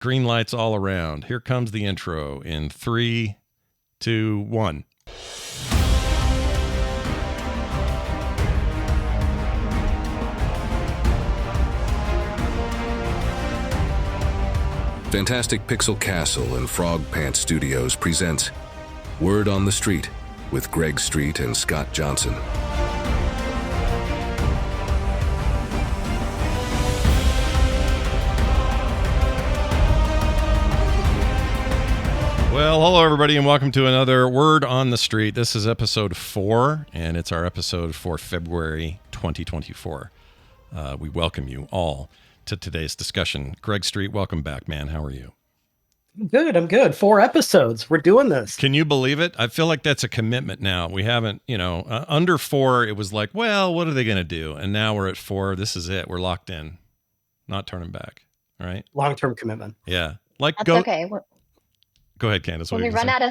Green lights all around. Here comes the intro in 3, 2, 1. Fantastic Pixel Castle and Frog Pants Studios presents Word on the Street with Greg Street and Scott Johnson. Well, hello everybody and welcome to another Word on the Street. This is episode 4 and it's our episode for February 2024. We welcome you all to today's discussion. Greg Street, welcome back, man. How are you? I'm good. 4 episodes. We're doing this. Can you believe it? I feel like that's a commitment now. We haven't, under 4, it was like, well, what are they going to do? And now we're at 4. This is it. We're locked in. Not turning back. All right. Long-term commitment. Yeah. That's okay. Go ahead, Candace. When we run out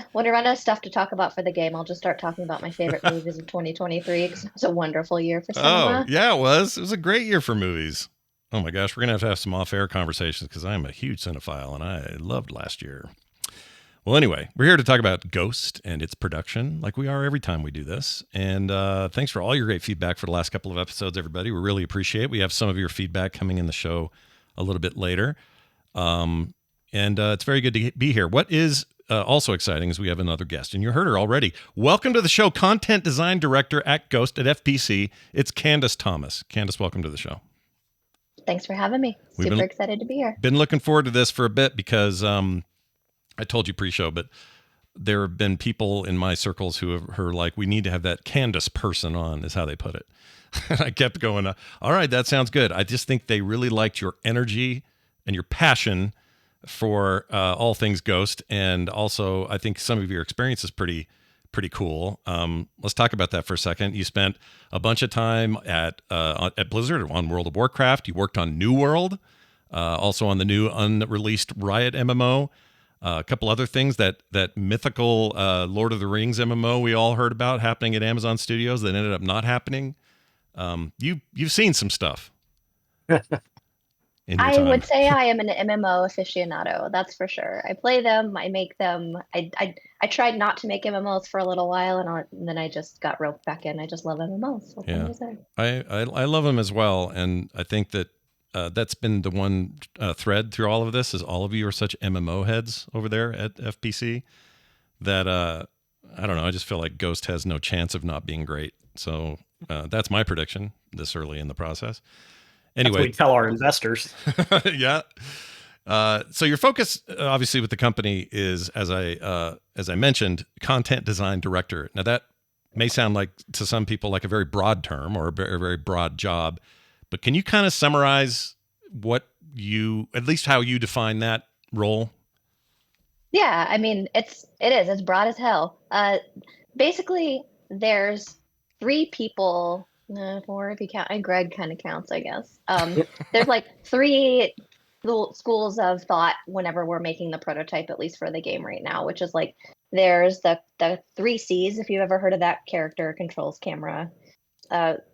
of stuff to talk about for the game, I'll just start talking about my favorite movies of 2023 because it was a wonderful year for cinema. Oh, yeah, it was. It was a great year for movies. Oh my gosh, we're going to have some off-air conversations because I'm a huge cinephile and I loved last year. Well, anyway, we're here to talk about Ghost and its production like we are every time we do this. And thanks for all your great feedback for the last couple of episodes, everybody. We really appreciate it. We have some of your feedback coming in the show a little bit later. And it's very good to be here. What is also exciting is we have another guest, and you heard her already. Welcome to the show, Content Design Director at Ghost at FPC. It's Candace Thomas. Candace, welcome to the show. Thanks for having me. Super excited to be here. Been looking forward to this for a bit because I told you pre-show, but there have been people in my circles who are like, we need to have that Candace person on, is how they put it. And I kept going, all right, that sounds good. I just think they really liked your energy and your passion for all things Ghost, and also I think some of your experience is pretty cool. Let's talk about that for a second. You spent a bunch of time at Blizzard on World of Warcraft. You worked on New World, also on the new unreleased Riot MMO. A couple other things, that mythical Lord of the Rings MMO we all heard about happening at Amazon Studios that ended up not happening. You've seen some stuff. I would say I am an MMO aficionado. That's for sure. I play them. I make them. I tried not to make MMOs for a little while, and then I just got roped back in. I just love MMOs. What can I say? I love them as well, and I think that that's been the one thread through all of this is all of you are such MMO heads over there at FPC that I don't know. I just feel like Ghost has no chance of not being great. So that's my prediction this early in the process. Anyway, that's what we tell our investors. Yeah. So your focus, obviously, with the company is, as I mentioned, Content Design Director. Now that may sound like to some people like a very broad term or a very broad job, but can you kind of summarize at least how you define that role? Yeah, I mean it's broad as hell. Basically, there's 3 people. 4 if you count, and Greg kind of counts, I guess. There's like 3 schools of thought whenever we're making the prototype, at least for the game right now, which is like there's the 3 C's, if you've ever heard of that: character, controls, camera.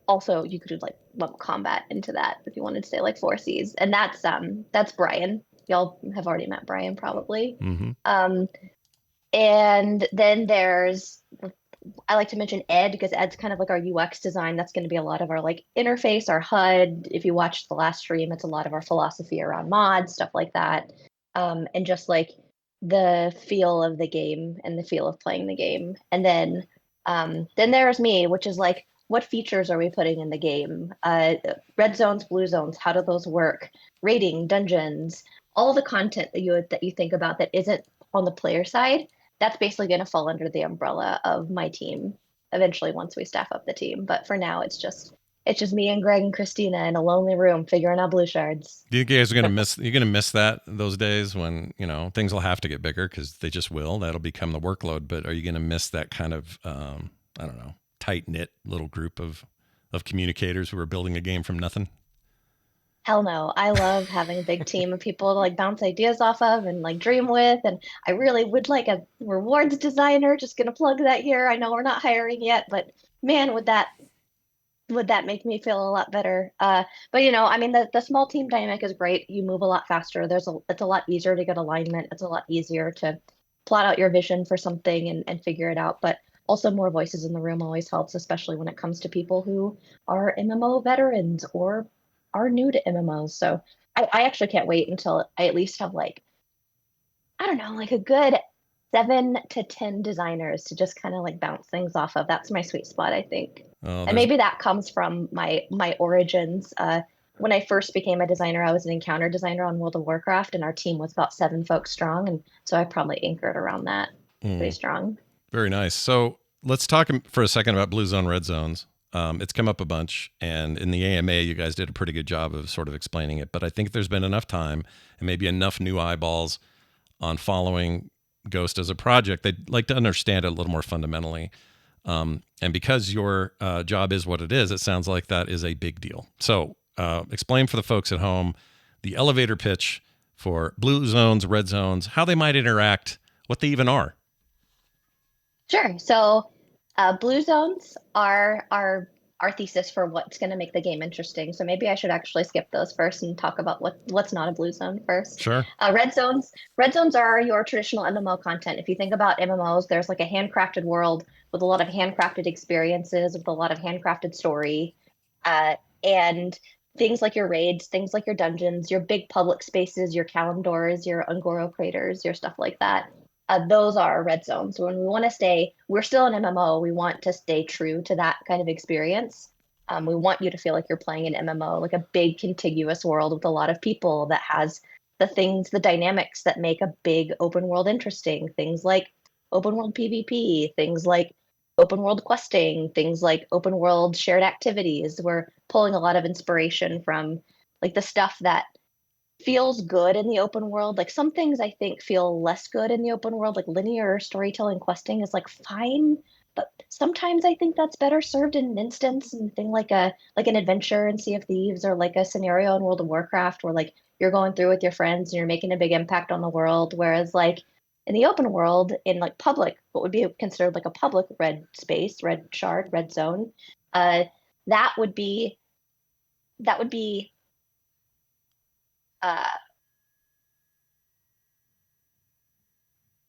Also, you could do like level combat into that if you wanted to say like 4 C's, and that's Brian. Y'all have already met Brian probably. Mm-hmm. And then I like to mention Ed because Ed's kind of like our UX design. That's going to be a lot of our like interface, our HUD. If you watched the last stream, it's a lot of our philosophy around mods, stuff like that. And just like the feel of the game and the feel of playing the game. And then there's me, which is like, what features are we putting in the game? Red zones, blue zones, how do those work? Rating, dungeons, all the content that you think about that isn't on the player side. That's basically going to fall under the umbrella of my team eventually once we staff up the team. But for now, it's just me and Greg and Christina in a lonely room figuring out blue shards. Do you guys are going to miss those days when, things will have to get bigger because they just will. That'll become the workload. But are you going to miss that kind of, tight knit little group of communicators who are building a game from nothing? Hell no. I love having a big team of people to like bounce ideas off of and like dream with. And I really would like a rewards designer. Just going to plug that here. I know we're not hiring yet, but man, would that would that make me feel a lot better? But I mean, the small team dynamic is great. You move a lot faster. It's a lot easier to get alignment. It's a lot easier to plot out your vision for something and figure it out. But also more voices in the room always helps, especially when it comes to people who are MMO veterans or are new to MMOs. So I actually can't wait until I at least have like, I don't know, like a good 7 to 10 designers to just kind of like bounce things off of. That's my sweet spot, I think. Oh, And there's maybe that comes from my origins. When I first became a designer, I was an encounter designer on World of Warcraft, and our team was about 7 folks strong, and so I probably anchored around that pretty strong. very nice. So let's talk for a second about blue zone, red zones. It's come up a bunch, and in the AMA, you guys did a pretty good job of sort of explaining it. But I think there's been enough time and maybe enough new eyeballs on following Ghost as a project. They'd like to understand it a little more fundamentally. And because your job is what it is, it sounds like that is a big deal. So explain for the folks at home the elevator pitch for blue zones, red zones, how they might interact, what they even are. Sure. So, blue zones are our thesis for what's going to make the game interesting. So maybe I should actually skip those first and talk about what's not a blue zone first. Sure. Red zones are your traditional MMO content. If you think about MMOs, there's like a handcrafted world with a lot of handcrafted experiences, with a lot of handcrafted story, and things like your raids, things like your dungeons, your big public spaces, your Kalimdors, your Ungoro craters, your stuff like that. Those are red zones. When we want to stay, we're still an MMO. We want to stay true to that kind of experience. We want you to feel like you're playing an MMO, like a big contiguous world with a lot of people that has the things, the dynamics that make a big open world interesting. Things like open world PvP, things like open world questing, things like open world shared activities. We're pulling a lot of inspiration from like the stuff that feels good in the open world. Like some things I think feel less good in the open world, like linear storytelling questing is like fine, but sometimes I think that's better served in an instance and thing like an adventure in Sea of Thieves or like a scenario in World of Warcraft where like you're going through with your friends and you're making a big impact on the world. Whereas like in the open world, in like public, what would be considered like a public red space, red shard, red zone, uh, that would be that would be uh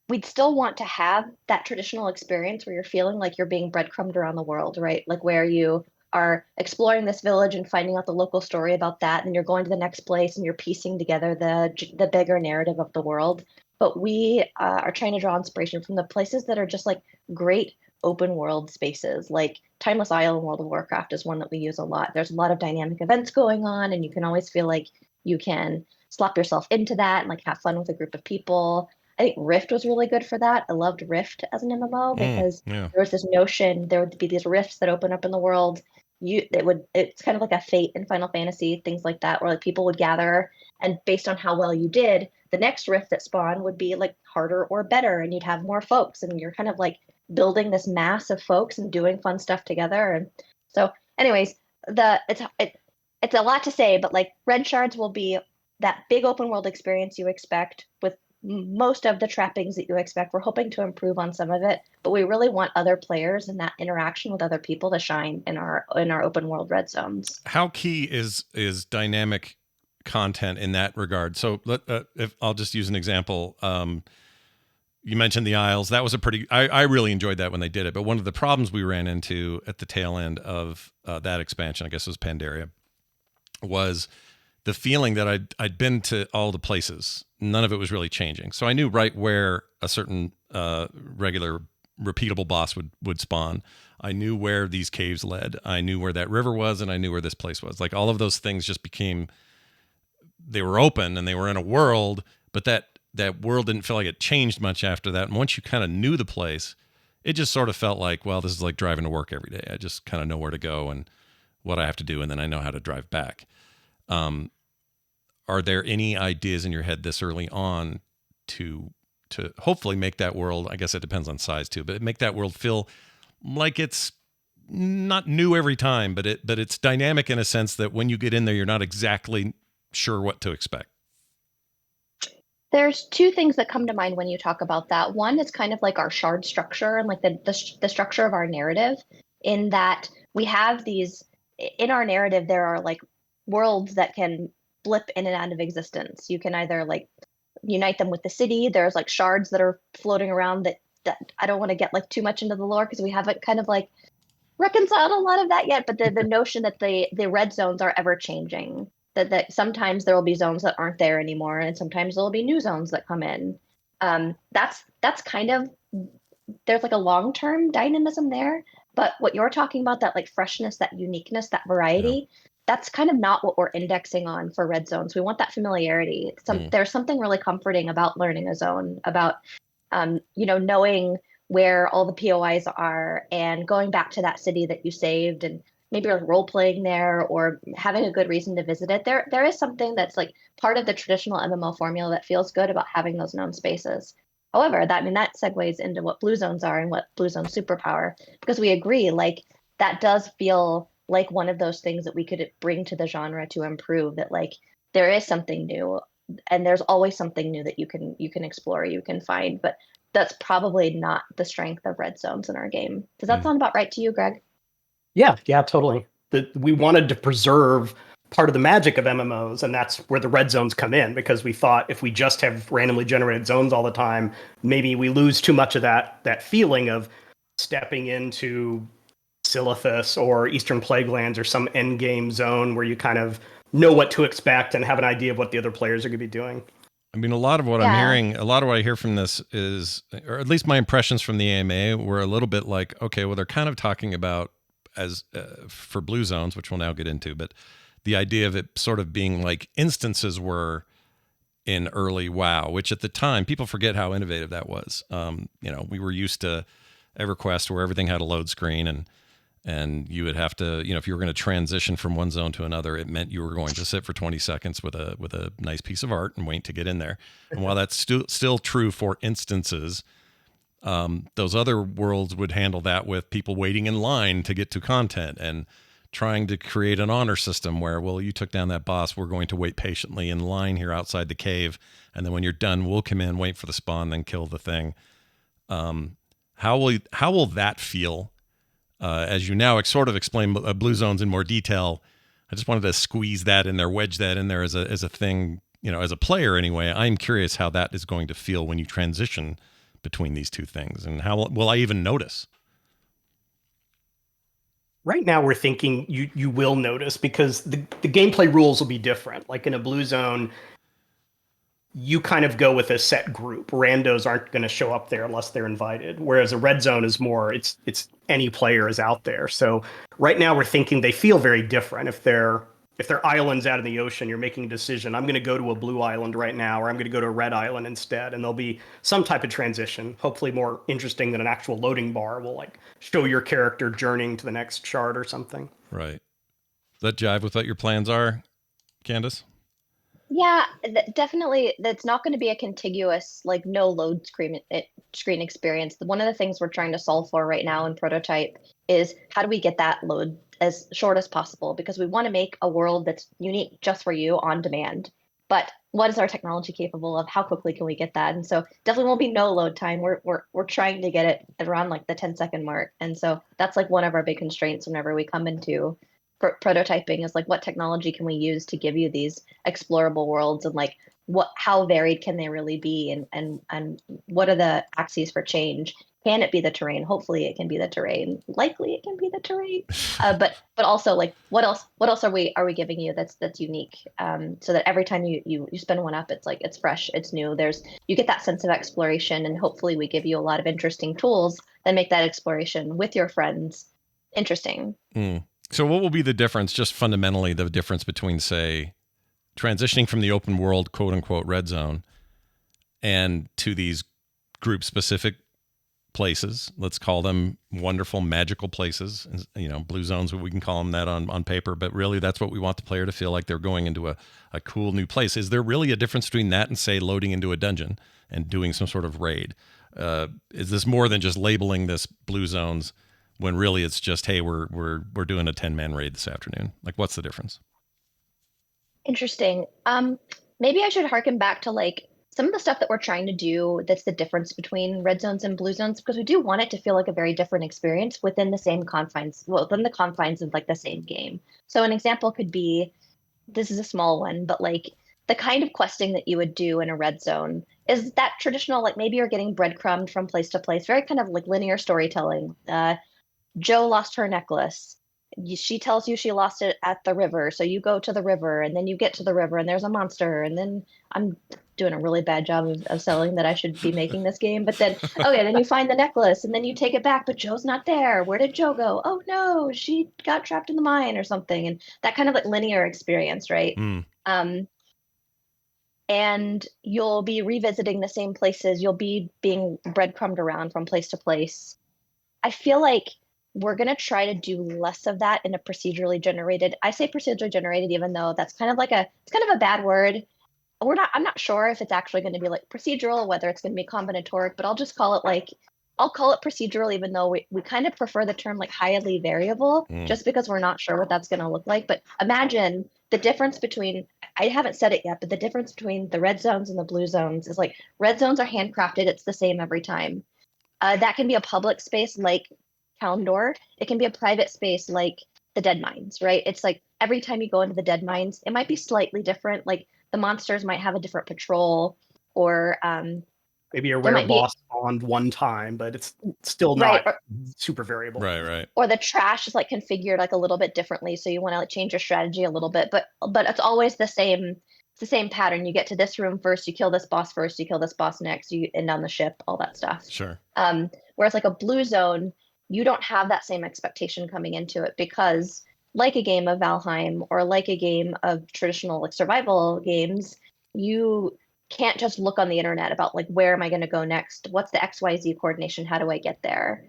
we'd still want to have that traditional experience where you're feeling like you're being breadcrumbed around the world, right? Like where you are exploring this village and finding out the local story about that, and you're going to the next place and you're piecing together the bigger narrative of the world. But we are trying to draw inspiration from the places that are just like great open world spaces. Like Timeless Isle in World of Warcraft is one that we use a lot. There's a lot of dynamic events going on, and you can always feel like you can slap yourself into that and like have fun with a group of people. I think Rift was really good for that. I loved Rift as an MMO because Yeah. there was this notion there would be these rifts that open up in the world. It's kind of like a fate in Final Fantasy, things like that, where like people would gather and based on how well you did, the next rift that spawned would be like harder or better, and you'd have more folks, and you're kind of like building this mass of folks and doing fun stuff together. And so, anyways, it's a lot to say, but like Red Shards will be that big open world experience you expect with most of the trappings that you expect. We're hoping to improve on some of it, but we really want other players and that interaction with other people to shine in our open world red zones. How key is dynamic content in that regard? So if I'll just use an example. You mentioned the Isles. That was I really enjoyed that when they did it. But one of the problems we ran into at the tail end of that expansion, I guess it was Pandaria, was the feeling that I'd been to all the places. None of it was really changing. So I knew right where a certain regular repeatable boss would spawn. I knew where these caves led. I knew where that river was, and I knew where this place was. Like all of those things just became, they were open and they were in a world, but that world didn't feel like it changed much after that. And once you kind of knew the place, it just sort of felt like, well, this is like driving to work every day. I just kind of know where to go and what I have to do, and then I know how to drive back. Are there any ideas in your head this early on to hopefully make that world, I guess it depends on size too, but make that world feel like it's not new every time, but it's dynamic in a sense that when you get in there, you're not exactly sure what to expect? There's two things that come to mind when you talk about that. One is kind of like our shard structure and like the structure of our narrative, in that we have these in our narrative there are like worlds that can blip in and out of existence. You can either like unite them with the city. There's like shards that are floating around that I don't want to get like too much into the lore because we haven't kind of like reconciled a lot of that yet. But the notion that the red zones are ever changing, that sometimes there will be zones that aren't there anymore, and sometimes there will be new zones that come in. That's kind of, there's like a long-term dynamism there. But what you're talking about, that like freshness, that uniqueness, that Yeah. variety, that's kind of not what we're indexing on for red zones. We want that familiarity. There's something really comforting about learning a zone, about knowing where all the POIs are and going back to that city that you saved and maybe like role playing there or having a good reason to visit it. There is something that's like part of the traditional MMO formula that feels good about having those known spaces. However, that segues into what blue zones are and what blue zone superpower, because we agree, like that does feel like one of those things that we could bring to the genre to improve, that like there is something new and there's always something new that you can explore, you can find, but that's probably not the strength of red zones in our game. Does that sound about right to you, Greg? Yeah, totally. We wanted to preserve part of the magic of MMOs, and that's where the red zones come in, because we thought if we just have randomly generated zones all the time, maybe we lose too much of that feeling of stepping into Silithus or Eastern Plaguelands or some end game zone where you kind of know what to expect and have an idea of what the other players are going to be doing. I mean, a lot of what I'm Yeah. hearing, a lot of what I hear from this is, or at least my impressions from the AMA were a little bit like, okay, well, they're kind of talking about as for blue zones, which we'll now get into, but the idea of it sort of being like instances were in early WoW, which at the time people forget how innovative that was. We were used to EverQuest where everything had a load screen and you would have to, if you were going to transition from one zone to another, it meant you were going to sit for 20 seconds with a nice piece of art and wait to get in there. And while that's still true for instances, those other worlds would handle that with people waiting in line to get to content and trying to create an honor system where, well, you took down that boss, we're going to wait patiently in line here outside the cave, and then when you're done, we'll come in, wait for the spawn, then kill the thing. How will that feel? As you now sort of explain blue zones in more detail, I just wanted to squeeze that in there, wedge that in there as a thing, as a player anyway. I'm curious how that is going to feel when you transition between these two things, and how will I even notice? Right now, we're thinking you will notice, because the gameplay rules will be different. Like in a blue zone, you kind of go with a set group. Randos aren't going to show up there unless they're invited. Whereas a red zone is more, it's any player is out there. So right now we're thinking they feel very different. If they're islands out in the ocean, you're making a decision. I'm going to go to a blue island right now, or I'm going to go to a red island instead. And there'll be some type of transition, hopefully more interesting than an actual loading bar will like show your character journeying to the next shard or something. Right. Does that jive with what your plans are, Candace? Yeah, definitely. That's not going to be a contiguous, like no load screen experience. One of the things we're trying to solve for right now in prototype is how do we get that load as short as possible? Because we want to make a world that's unique just for you on demand. But what is our technology capable of? How quickly can we get that? And so definitely won't be no load time. We're trying to get it around like the 10-second mark. And so that's like one of our big constraints whenever we come into prototyping, is like what technology can we use to give you these explorable worlds, and like how varied can they really be, and what are the axes for change? Can it be the terrain? Hopefully it can be the terrain. Likely it can be the terrain. But also like what else are we giving you that's unique, so that every time you spin one up, it's like it's fresh, it's new. You get that sense of exploration, and hopefully we give you a lot of interesting tools that make that exploration with your friends interesting. So what will be the difference, just fundamentally, the difference between, say, transitioning from the open world, quote unquote, red zone, and to these group specific places? Let's call them wonderful, magical places. Blue zones, we can call them that on paper, but really that's what we want the player to feel like they're going into a cool new place. Is there really a difference between that and, say, loading into a dungeon and doing some sort of raid? Is this more than just labeling this blue zones, when really it's just, hey, we're doing a 10-man raid this afternoon? Like, what's the difference? Interesting. Maybe I should harken back to like some of the stuff that we're trying to do that's the difference between red zones and blue zones, because we do want it to feel like a very different experience within the same confines, well, within the confines of like the same game. So an example could be, this is a small one, but like the kind of questing that you would do in a red zone is that traditional, like maybe you're getting breadcrumbed from place to place, very kind of like linear storytelling. Joe lost her necklace. She tells you she lost it at the river. So you go to the river and then you get to the river and there's a monster. And then I'm doing a really bad job of selling that I should be making this game. But then, oh yeah, then you find the necklace and then you take it back, but Joe's not there. Where did Joe go? Oh no, she got trapped in the mine or something. And that kind of like linear experience, right? Mm. And you'll be revisiting the same places. You'll be being breadcrumbed around from place to place. I feel like we're going to try to do less of that in a procedurally generated. I say procedurally generated, even though that's kind of like it's kind of a bad word. I'm not sure if it's actually going to be like procedural, whether it's going to be combinatoric, but I'll just call it like, I'll call it procedural, even though we kind of prefer the term like highly variable, just because we're not sure what that's going to look like. But imagine the difference between, I haven't said it yet, but the difference between the red zones and the blue zones is like red zones are handcrafted. It's the same every time. That can be a public space like Kalendor. It can be a private space like the Dead Mines, right? It's like every time you go into the Dead Mines, it might be slightly different. Like the monsters might have a different patrol, or maybe a there rare might be boss spawned one time, but it's still right, not super variable. Right. or the trash is like configured like a little bit differently, so you want to like change your strategy a little bit, but it's always the same. It's the same pattern. You get to this room first, you kill this boss first, you kill this boss next, you end on the ship, all that stuff. Sure. Whereas like a blue zone, you don't have that same expectation coming into it, because like a game of Valheim or like a game of traditional like survival games, you can't just look on the internet about like, where am I going to go next? What's the XYZ coordination? How do I get there?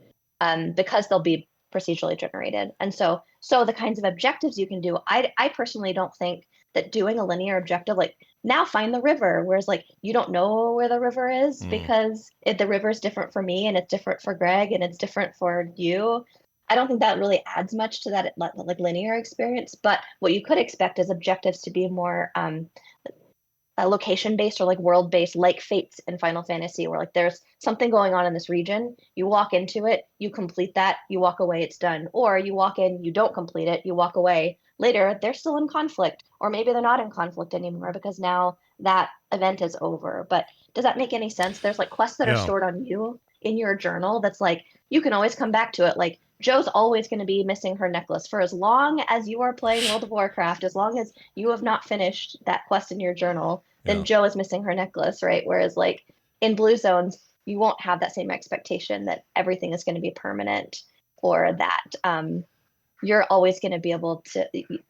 Because they'll be procedurally generated. And so the kinds of objectives you can do, I personally don't think that doing a linear objective, like now find the river, whereas like you don't know where the river is because the river is different for me and it's different for Greg and it's different for you. I don't think that really adds much to that like linear experience. But what you could expect is objectives to be more location based or like world based, like Fates in Final Fantasy, where like there's something going on in this region, you walk into it, you complete that, you walk away, it's done. Or you walk in, you don't complete it, you walk away. Later, they're still in conflict, or maybe they're not in conflict anymore because now that event is over. But does that make any sense? There's like quests that are stored on you in your journal that's like you can always come back to it. Like Joe's always going to be missing her necklace for as long as you are playing World of Warcraft, as long as you have not finished that quest in your journal, then Joe is missing her necklace, right? Whereas like in blue zones, you won't have that same expectation that everything is going to be permanent, or that you're always going to be able to,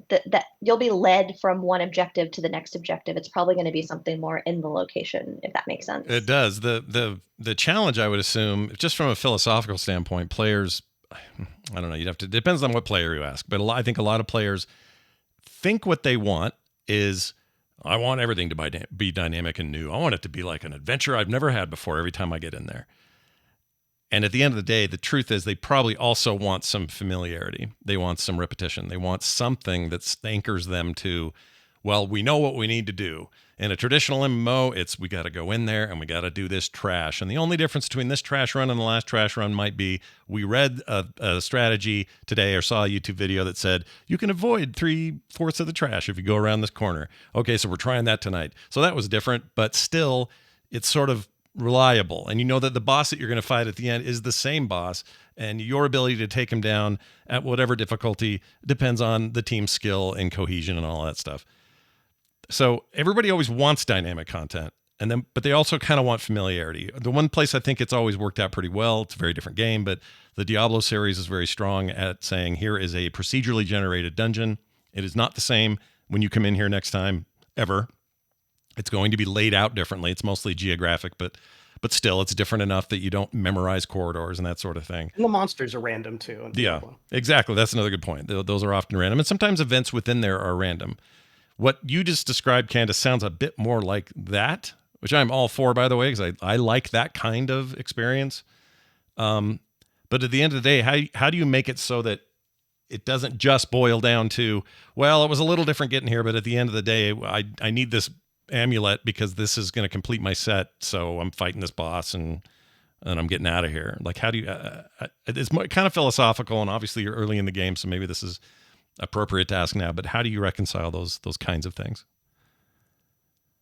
that you'll be led from one objective to the next objective. It's probably going to be something more in the location, if that makes sense. It does. The challenge, I would assume, just from a philosophical standpoint, players, I don't know, it depends on what player you ask, but I think a lot of players think what they want is, I want everything to be dynamic and new. I want it to be like an adventure I've never had before every time I get in there. And at the end of the day, the truth is they probably also want some familiarity. They want some repetition. They want something that anchors them to, well, we know what we need to do. In a traditional MMO, it's we got to go in there and we got to do this trash. And the only difference between this trash run and the last trash run might be we read a strategy today or saw a YouTube video that said you can avoid 3/4 of the trash if you go around this corner. Okay, so we're trying that tonight. So that was different, but still, it's sort of reliable. And you know that the boss that you're going to fight at the end is the same boss, and your ability to take him down at whatever difficulty depends on the team's skill and cohesion and all that stuff. So everybody always wants dynamic content, but they also kind of want familiarity. The one place I think it's always worked out pretty well, it's a very different game, but the Diablo series is very strong at saying, here is a procedurally generated dungeon. It is not the same when you come in here next time, ever. It's going to be laid out differently. It's mostly geographic, but still, it's different enough that you don't memorize corridors and that sort of thing. And the monsters are random too. Yeah, exactly. That's another good point. Those are often random, and sometimes events within there are random. What you just described, Candace, sounds a bit more like that, which I'm all for, by the way, because I like that kind of experience. But at the end of the day, how do you make it so that it doesn't just boil down to, well, it was a little different getting here, but at the end of the day, I need this amulet because this is going to complete my set. So I'm fighting this boss and I'm getting out of here. Like, how do you? It's kind of philosophical, and obviously you're early in the game, so maybe this is appropriate to ask now. But how do you reconcile those kinds of things?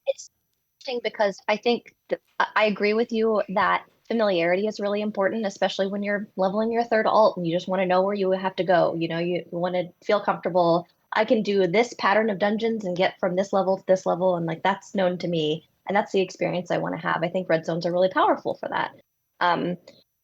It's interesting because I think I agree with you that familiarity is really important, especially when you're leveling your third alt and you just want to know where you have to go. You want to feel comfortable. I can do this pattern of dungeons and get from this level to this level, and like that's known to me, and that's the experience I want to have. I think red zones are really powerful for that. Um,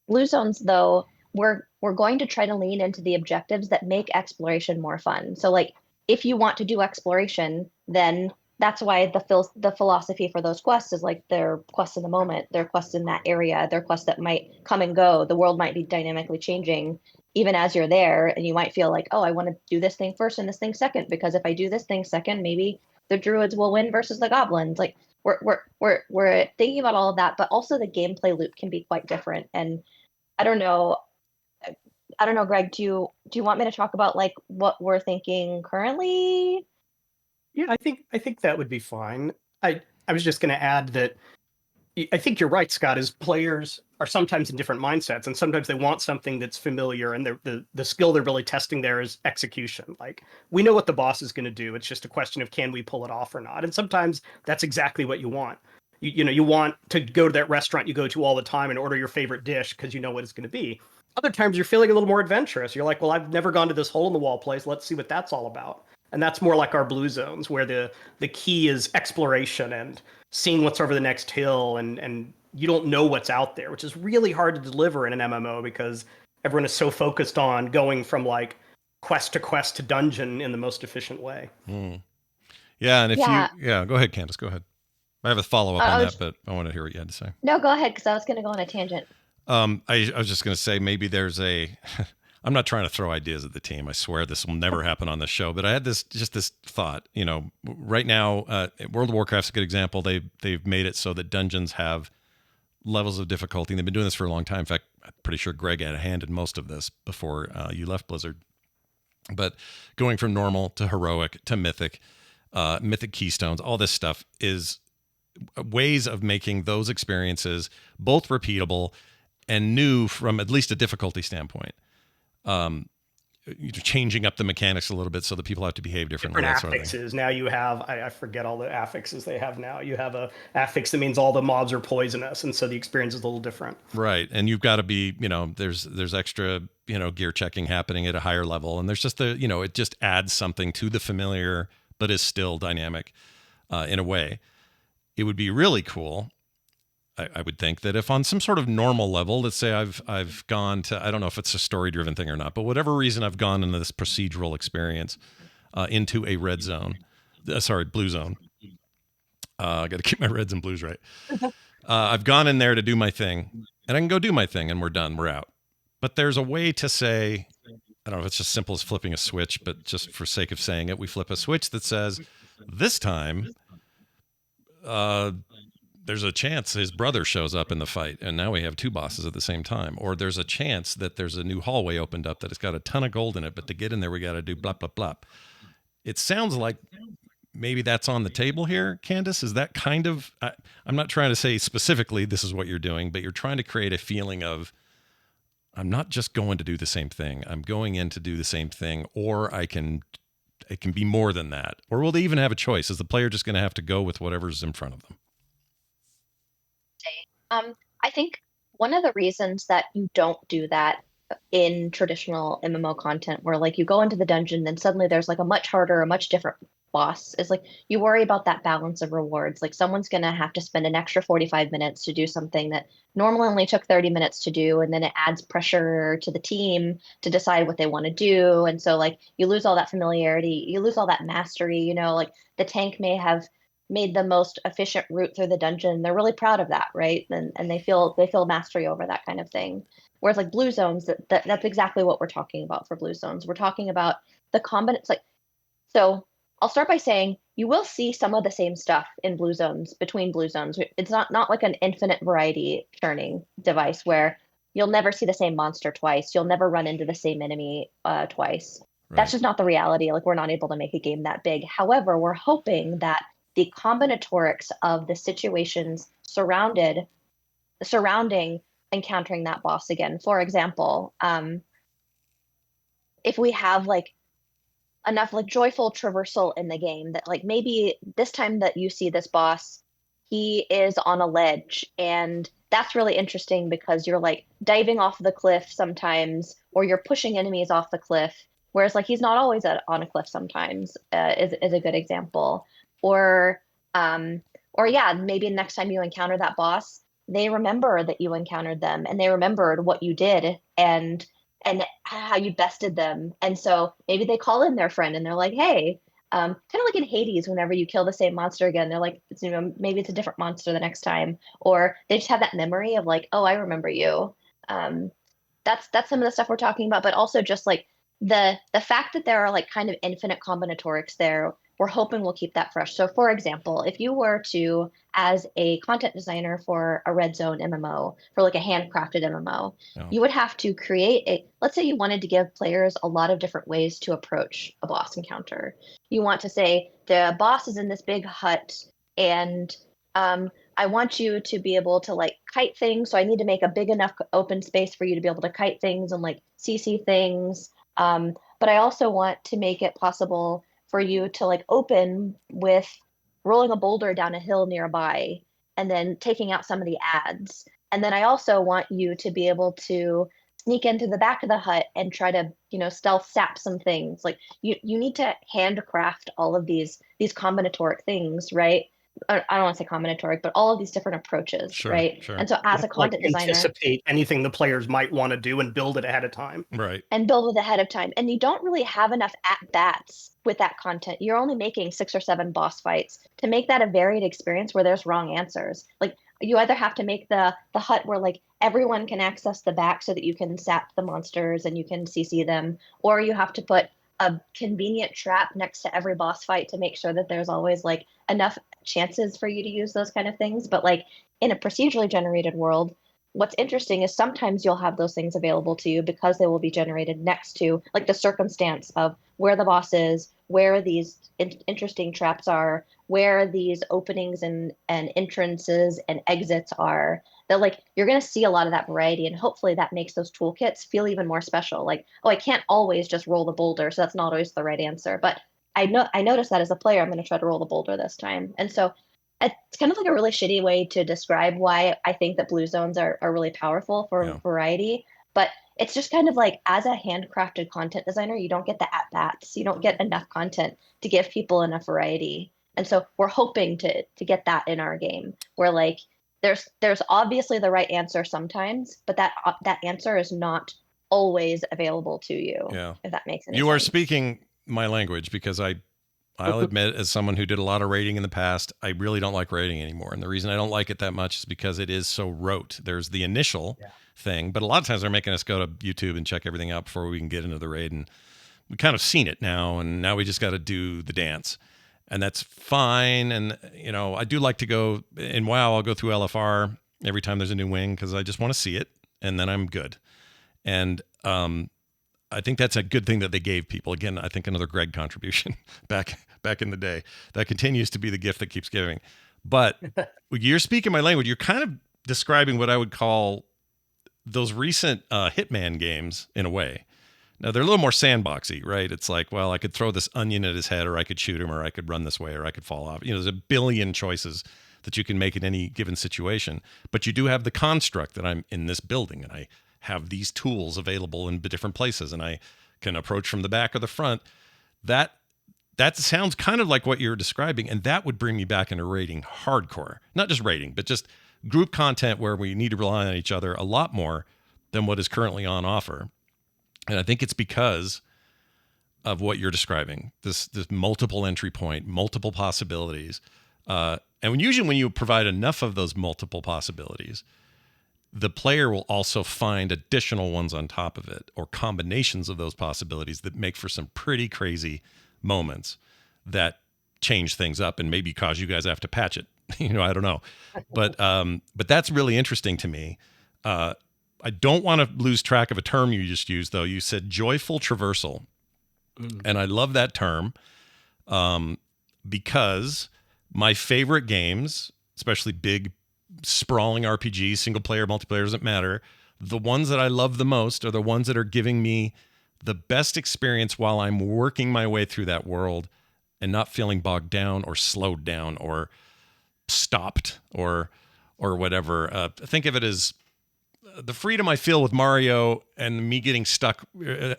Blue zones, though, we're going to try to lean into the objectives that make exploration more fun. So, like, if you want to do exploration, then that's why the philosophy for those quests is like they're quests in the moment, they're quests in that area, they're quests that might come and go. The world might be dynamically changing even as you're there, and you might feel like, oh, I want to do this thing first and this thing second, because if I do this thing second, maybe the druids will win versus the goblins. Like we're thinking about all of that, but also the gameplay loop can be quite different. And I don't know. I don't know, Greg, do you want me to talk about like what we're thinking currently? Yeah, I think that would be fine. I was just going to add that I think you're right, Scott, is players are sometimes in different mindsets, and sometimes they want something that's familiar, and the skill they're really testing there is execution. Like, we know what the boss is going to do. It's just a question of can we pull it off or not. And sometimes that's exactly what you want. You want to go to that restaurant you go to all the time and order your favorite dish because you know what it's going to be. Other times you're feeling a little more adventurous. You're like, well, I've never gone to this hole in the wall place. Let's see what that's all about. And that's more like our blue zones, where the key is exploration and seeing what's over the next hill, and you don't know what's out there, which is really hard to deliver in an MMO because everyone is so focused on going from like quest to quest to dungeon in the most efficient way. Yeah, and if you, Yeah, yeah, go ahead, Candace, go ahead. I have a follow up I on that, was but I want to hear what you had to say. no, go ahead because I was going to go on a tangent. I was just going to say maybe there's a. I'm not trying to throw ideas at the team. I swear this will never happen on the show. But I had this thought. You know, right now, World of Warcraft's a good example. They've made it so that dungeons have levels of difficulty. And they've been doing this for a long time. In fact, I'm pretty sure Greg had a hand in most of this before you left Blizzard. But going from normal to heroic to mythic, mythic keystones, all this stuff is ways of making those experiences both repeatable and new from at least a difficulty standpoint. Changing up the mechanics a little bit so that people have to behave differently. Different That sort of thing. affixes. Now you have, I forget all the affixes they have now. You have a affix that means all the mobs are poisonous, and so the experience is a little different. Right. And you've got to be, there's extra, gear checking happening at a higher level. And there's just it just adds something to the familiar, but is still dynamic in a way. It would be really cool. I would think that if on some sort of normal level, let's say I've gone to, I don't know if it's a story driven thing or not, but whatever reason I've gone into this procedural experience into a red zone, blue zone. I got to keep my reds and blues right. I've gone in there to do my thing, and I can go do my thing, and we're done, we're out. But there's a way to say, I don't know if it's just simple as flipping a switch, but just for sake of saying it, we flip a switch that says, this time, there's a chance his brother shows up in the fight, and now we have two bosses at the same time. Or there's a chance that there's a new hallway opened up that has got a ton of gold in it, but to get in there, we got to do blah, blah, blah. It sounds like maybe that's on the table here, Candace. Is that kind of, I'm not trying to say specifically this is what you're doing, but you're trying to create a feeling of, I'm not just going to do the same thing. I'm going in to do the same thing, or it can be more than that. Or will they even have a choice? Is the player just going to have to go with whatever's in front of them? I think one of the reasons that you don't do that in traditional MMO content, where like you go into the dungeon, then suddenly there's like a much harder, a much different boss, is like you worry about that balance of rewards. Like someone's going to have to spend an extra 45 minutes to do something that normally only took 30 minutes to do. And then it adds pressure to the team to decide what they want to do. And so like you lose all that familiarity, you lose all that mastery, like the tank may have made the most efficient route through the dungeon. They're really proud of that, right? And they feel mastery over that kind of thing. Whereas like blue zones, that's exactly what we're talking about for blue zones. We're talking about the combination. Like, so I'll start by saying you will see some of the same stuff in blue zones between blue zones. It's not like an infinite variety churning device where you'll never see the same monster twice. You'll never run into the same enemy twice. Right. That's just not the reality. Like we're not able to make a game that big. However, we're hoping that the combinatorics of the situations surrounding encountering that boss again. For example, if we have like enough like joyful traversal in the game that like maybe this time that you see this boss, he is on a ledge, and that's really interesting because you're like diving off the cliff sometimes, or you're pushing enemies off the cliff, whereas like he's not always on a cliff sometimes, is a good example. Or um or yeah, maybe next time you encounter that boss, they remember that you encountered them and they remembered what you did, and how you bested them. And so maybe they call in their friend and they're like, hey, kind of like in Hades, whenever you kill the same monster again, they're like, maybe it's a different monster the next time, or they just have that memory of like, oh, I remember you. Um, that's some of the stuff we're talking about, but also just like the fact that there are like kind of infinite combinatorics there. We're hoping we'll keep that fresh. So, for example, if you were to, as a content designer for a Red Zone MMO, for like a handcrafted MMO, Yeah. you would have to create let's say you wanted to give players a lot of different ways to approach a boss encounter. You want to say the boss is in this big hut, and I want you to be able to like kite things. So I need to make a big enough open space for you to be able to kite things and like CC things. But I also want to make it possible for you to like open with rolling a boulder down a hill nearby and then taking out some of the ads. And then I also want you to be able to sneak into the back of the hut and try to, stealth sap some things. Like you need to handcraft all of these combinatoric things, right? I don't want to say combinatoric, but all of these different approaches, Sure, right? sure. And so You as have a to, like, content designer, anticipate anything the players might want to do and build it ahead of time. Right. and build it ahead of time. And you don't really have enough at bats with that content. You're only making 6 or 7 boss fights to make that a varied experience where there's wrong answers. Like you either have to make the hut where like everyone can access the back so that you can sap the monsters and you can CC them, or you have to put a convenient trap next to every boss fight to make sure that there's always like enough chances for you to use those kind of things. But like in a procedurally generated world, what's interesting is sometimes you'll have those things available to you because they will be generated next to like the circumstance of where the boss is, where these interesting traps are, where these openings and entrances and exits are. That like you're going to see a lot of that variety, and hopefully that makes those toolkits feel even more special. Like, oh, I can't always just roll the boulder, so that's not always the right answer. But I noticed that as a player, I'm going to try to roll the boulder this time. And so it's kind of like a really shitty way to describe why I think that blue zones are really powerful for Yeah. variety. But it's just kind of like, as a handcrafted content designer, you don't get the at bats. You don't get enough content to give people enough variety. And so we're hoping to get that in our game, where like there's obviously the right answer sometimes, but that answer is not always available to you. Yeah. If that makes any You sense. are speaking my language, because I'll admit, as someone who did a lot of rating in the past, I really don't like rating anymore. And the reason I don't like it that much is because it is so rote. There's the initial thing, but a lot of times they're making us go to YouTube and check everything out before we can get into the raid. And we kind of seen it now, and now we just got to do the dance. And that's fine. And, I do like to go in WoW. I'll go through LFR every time there's a new wing because I just want to see it, and then I'm good. And I think that's a good thing that they gave people. Again, I think another Greg contribution back in the day. That continues to be the gift that keeps giving. But you're speaking my language. You're kind of describing what I would call those recent Hitman games in a way. Now, they're a little more sandboxy, right? It's like, well, I could throw this onion at his head, or I could shoot him, or I could run this way, or I could fall off. There's a billion choices that you can make in any given situation. But you do have the construct that I'm in this building, and I have these tools available in different places, and I can approach from the back or the front. That sounds kind of like what you're describing, and that would bring me back into rating hardcore. Not just rating, but just group content where we need to rely on each other a lot more than what is currently on offer. And I think it's because of what you're describing, this multiple entry point, multiple possibilities. And usually when you provide enough of those multiple possibilities, the player will also find additional ones on top of it, or combinations of those possibilities that make for some pretty crazy moments that change things up and maybe cause you guys to have to patch it. I don't know. But that's really interesting to me. I don't want to lose track of a term you just used, though. You said joyful traversal. And I love that term because My favorite games, especially big, sprawling RPGs, single player, multiplayer, doesn't matter. The ones that I love the most are the ones that are giving me the best experience while I'm working my way through that world and not feeling bogged down or slowed down or stopped or whatever. Think of it as the freedom I feel with Mario and me getting stuck,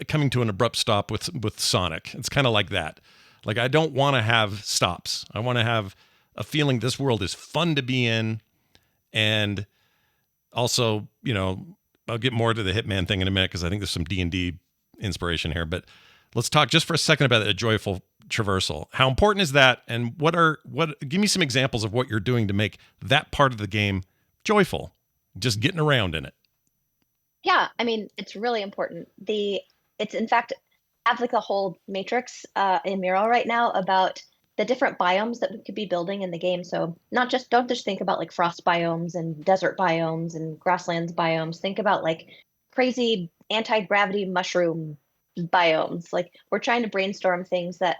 coming to an abrupt stop with Sonic. It's kind of like that. Like, I don't want to have stops. I want to have a feeling this world is fun to be in. And also, I'll get more to the Hitman thing in a minute because I think there's some D&D inspiration here. But let's talk just for a second about a joyful traversal. How important is that? And give me some examples of what you're doing to make that part of the game joyful, just getting around in it. Yeah, I mean, it's really important. It's in fact, I have like a whole matrix in Mural right now about the different biomes that we could be building in the game. So don't just think about like frost biomes and desert biomes and grasslands biomes. Think about like crazy anti-gravity mushroom biomes. Like we're trying to brainstorm things that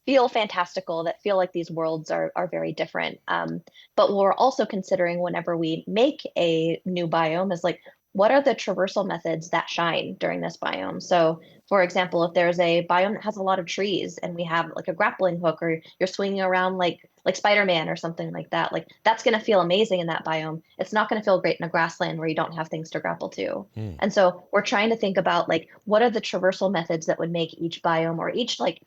feel fantastical, that feel like these worlds are very different. But what we're also considering whenever we make a new biome is like, what are the traversal methods that shine during this biome? So, for example, if there's a biome that has a lot of trees and we have like a grappling hook, or you're swinging around like Spider-Man or something like that, like that's going to feel amazing in that biome. It's not going to feel great in a grassland where you don't have things to grapple to. And so we're trying to think about like, what are the traversal methods that would make each biome, or each like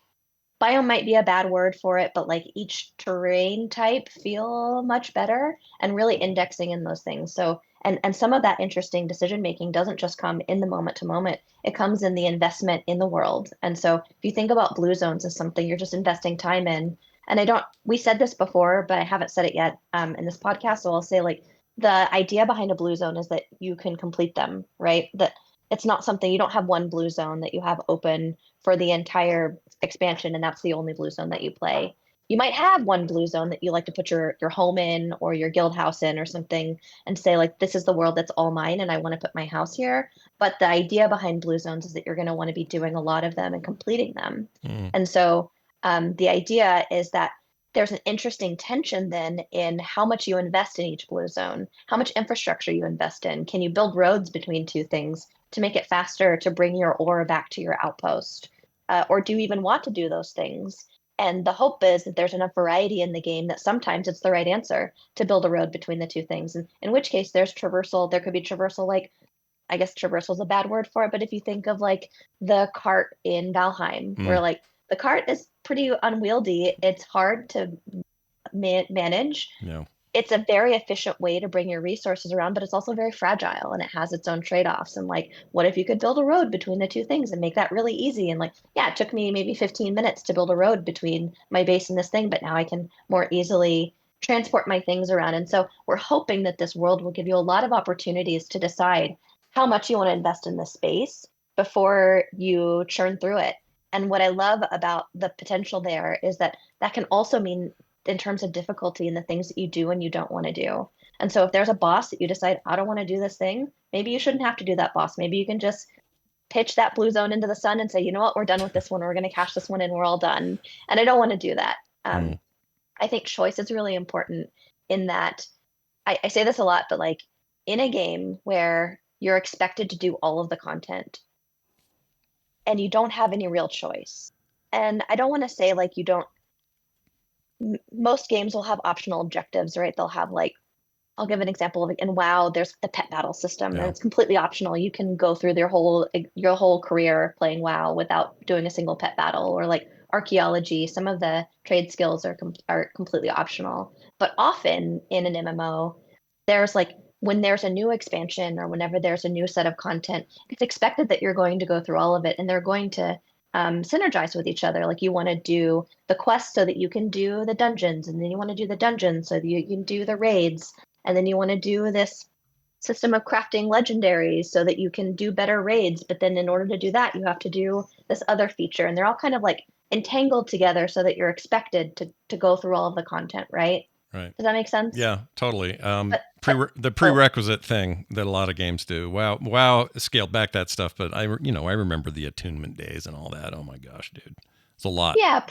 biome might be a bad word for it, but like each terrain type feel much better, and really indexing in those things. So, and some of that interesting decision making doesn't just come in the moment to moment. It comes in the investment in the world. And so if you think about blue zones as something you're just investing time in, and we said this before, but I haven't said it yet in this podcast. So I'll say like the idea behind a blue zone is that you can complete them, right? That it's not something, you don't have one blue zone that you have open for the entire expansion and that's the only blue zone that you play. You might have one blue zone that you like to put your home in or your guild house in or something, and say like, this is the world that's all mine and I want to put my house here. But the idea behind blue zones is that you're going to want to be doing a lot of them and completing them. And so the idea is that there's an interesting tension then in how much you invest in each blue zone, how much infrastructure you invest in. Can you build roads between two things to make it faster to bring your ore back to your outpost? Or do you even want to do those things? And the hope is that there's enough variety in the game that sometimes it's the right answer to build a road between the two things. And in which case there's traversal. There could be traversal, like, I guess traversal is a bad word for it, but if you think of like the cart in Valheim, where like the cart is pretty unwieldy, it's hard to manage. Yeah. It's a very efficient way to bring your resources around, but it's also very fragile and it has its own trade-offs. And like, what if you could build a road between the two things and make that really easy? And like, yeah, it took me maybe 15 minutes to build a road between my base and this thing, but now I can more easily transport my things around. And so we're hoping that this world will give you a lot of opportunities to decide how much you want to invest in this space before you churn through it. And what I love about the potential there is that that can also mean in terms of difficulty in the things that you do and you don't want to do. And so if there's a boss that you decide, I don't want to do this thing, maybe you shouldn't have to do that boss. Maybe you can just pitch that blue zone into the sun and say, you know what, we're done with this one. We're going to cash this one in. We're all done. And I don't want to do that. I think choice is really important in that I say this a lot, but like in a game where you're expected to do all of the content and you don't have any real choice. And I don't want to say like you don't, most games will have optional objectives, right? They'll have like, I'll give an example of in WoW, there's the pet battle system, and it's completely optional. You can go through your whole career playing WoW without doing a single pet battle. Or like archaeology, some of the trade skills are completely optional. But often in an MMO, there's like when there's a new expansion or whenever there's a new set of content, it's expected that you're going to go through all of it, and they're going to synergize with each other. Like you want to do the quest so that you can do the dungeons, and then you want to do the dungeons so that you can do the raids, and then you want to do this system of crafting legendaries so that you can do better raids. But then in order to do that, you have to do this other feature, and they're all kind of like entangled together so that you're expected to go through all of the content, right? Right. Does that make sense? Yeah, totally. The prerequisite thing that a lot of games do. WoW scaled back that stuff, but I remember the attunement days and all that. Oh my gosh, dude, it's a lot. Yeah,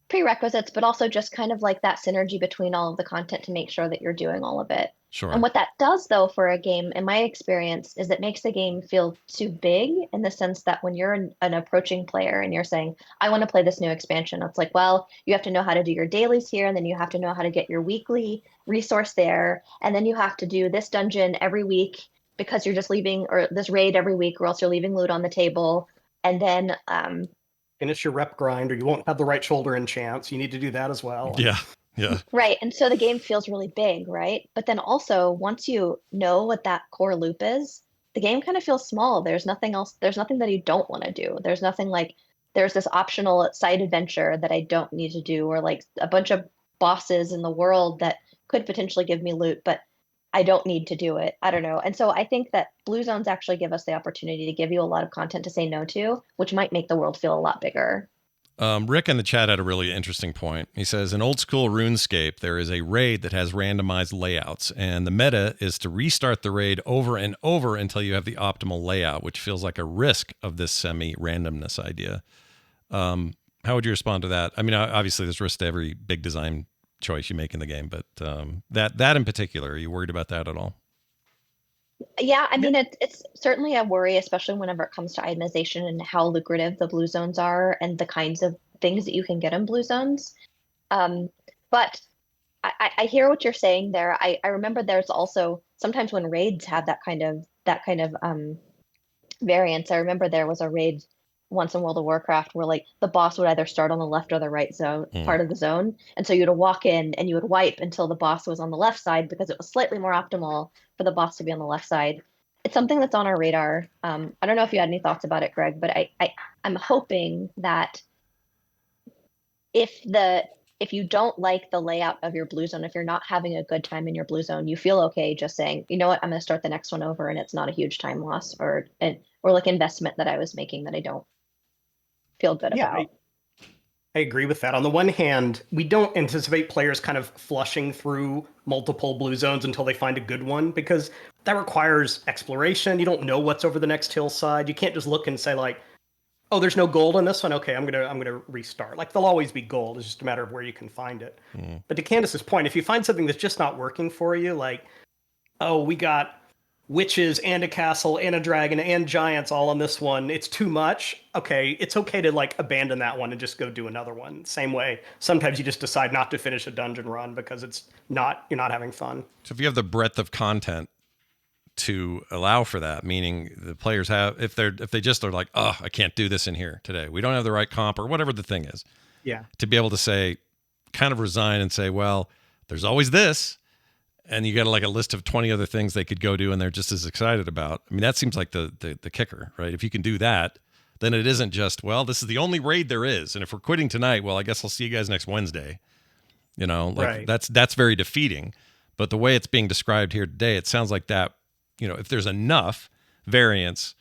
prerequisites, but also just kind of like that synergy between all of the content to make sure that you're doing all of it. And Sure. what that does, though, for a game, in my experience, is it makes the game feel too big in the sense that when you're an approaching player and you're saying, I want to play this new expansion, it's like, well, you have to know how to do your dailies here, and then you have to know how to get your weekly resource there, and then you have to do this dungeon every week because you're just leaving, or this raid every week, or else you're leaving loot on the table. And then Finish your rep grind, or you won't have the right shoulder enchants. You need to do that as well. Yeah. Yeah. right. And so the game feels really big, right? But then also, once you know what that core loop is, the game kind of feels small. There's nothing else, there's nothing that you don't want to do. There's nothing like there's this optional side adventure that I don't need to do, or like a bunch of bosses in the world that could potentially give me loot, but I don't need to do it. I don't know. And so I think that Blue Zones actually give us the opportunity to give you a lot of content to say no to, which might make the world feel a lot bigger. Rick in the chat had a really interesting point. He says, in old school RuneScape, there is a raid that has randomized layouts, and the meta is to restart the raid over and over until you have the optimal layout, which feels like a risk of this semi-randomness idea. How would you respond to that? I mean, obviously, there's risk to every big design choice you make in the game, but that in particular, are you worried about that at all? Yeah, I mean it's certainly a worry, especially whenever it comes to itemization and how lucrative the blue zones are and the kinds of things that you can get in blue zones. Um, but I hear what you're saying there. I remember there's also sometimes when raids have that kind of variance. I remember there was a raid once in World of Warcraft where like the boss would either start on the left or the right zone Hmm. part of the zone. And so you'd walk in and you would wipe until the boss was on the left side because it was slightly more optimal for the boss to be on the left side. It's something that's on our radar. I don't know if you had any thoughts about it, Greg, but I'm hoping that if the if you don't like the layout of your blue zone, if you're not having a good time in your blue zone, you feel okay just saying, you know what, I'm going to start the next one over, and it's not a huge time loss or like investment that I was making that I don't feel good Yeah, about. I agree with that. On the one hand, we don't anticipate players kind of flushing through multiple blue zones until they find a good one, because that requires exploration. You don't know what's over the next hillside. You can't just look and say like, "Oh, there's no gold in this one. Okay, I'm gonna restart." Like there'll always be gold. It's just a matter of where you can find it. But to Candace's point, if you find something that's just not working for you, like, oh, we got witches and a castle and a dragon and giants all on this one, it's too much. Okay, it's okay to like abandon that one and just go do another one. Same way, sometimes you just decide not to finish a dungeon run because you're not having fun. So if you have the breadth of content to allow for that, meaning the players have, if they just are like, oh, I can't do this in here today, we don't have the right comp or whatever the thing is, Yeah. to be able to say, kind of resign and say, well, there's always this, and you got like a list of 20 other things they could go do and they're just as excited about. I mean, that seems like the kicker, right? If you can do that, then it isn't just, well, this is the only raid there is, and if we're quitting tonight, well, I guess I'll see you guys next Wednesday. You know, like Right. that's very defeating. But the way it's being described here today, it sounds like that, you know, if there's enough variance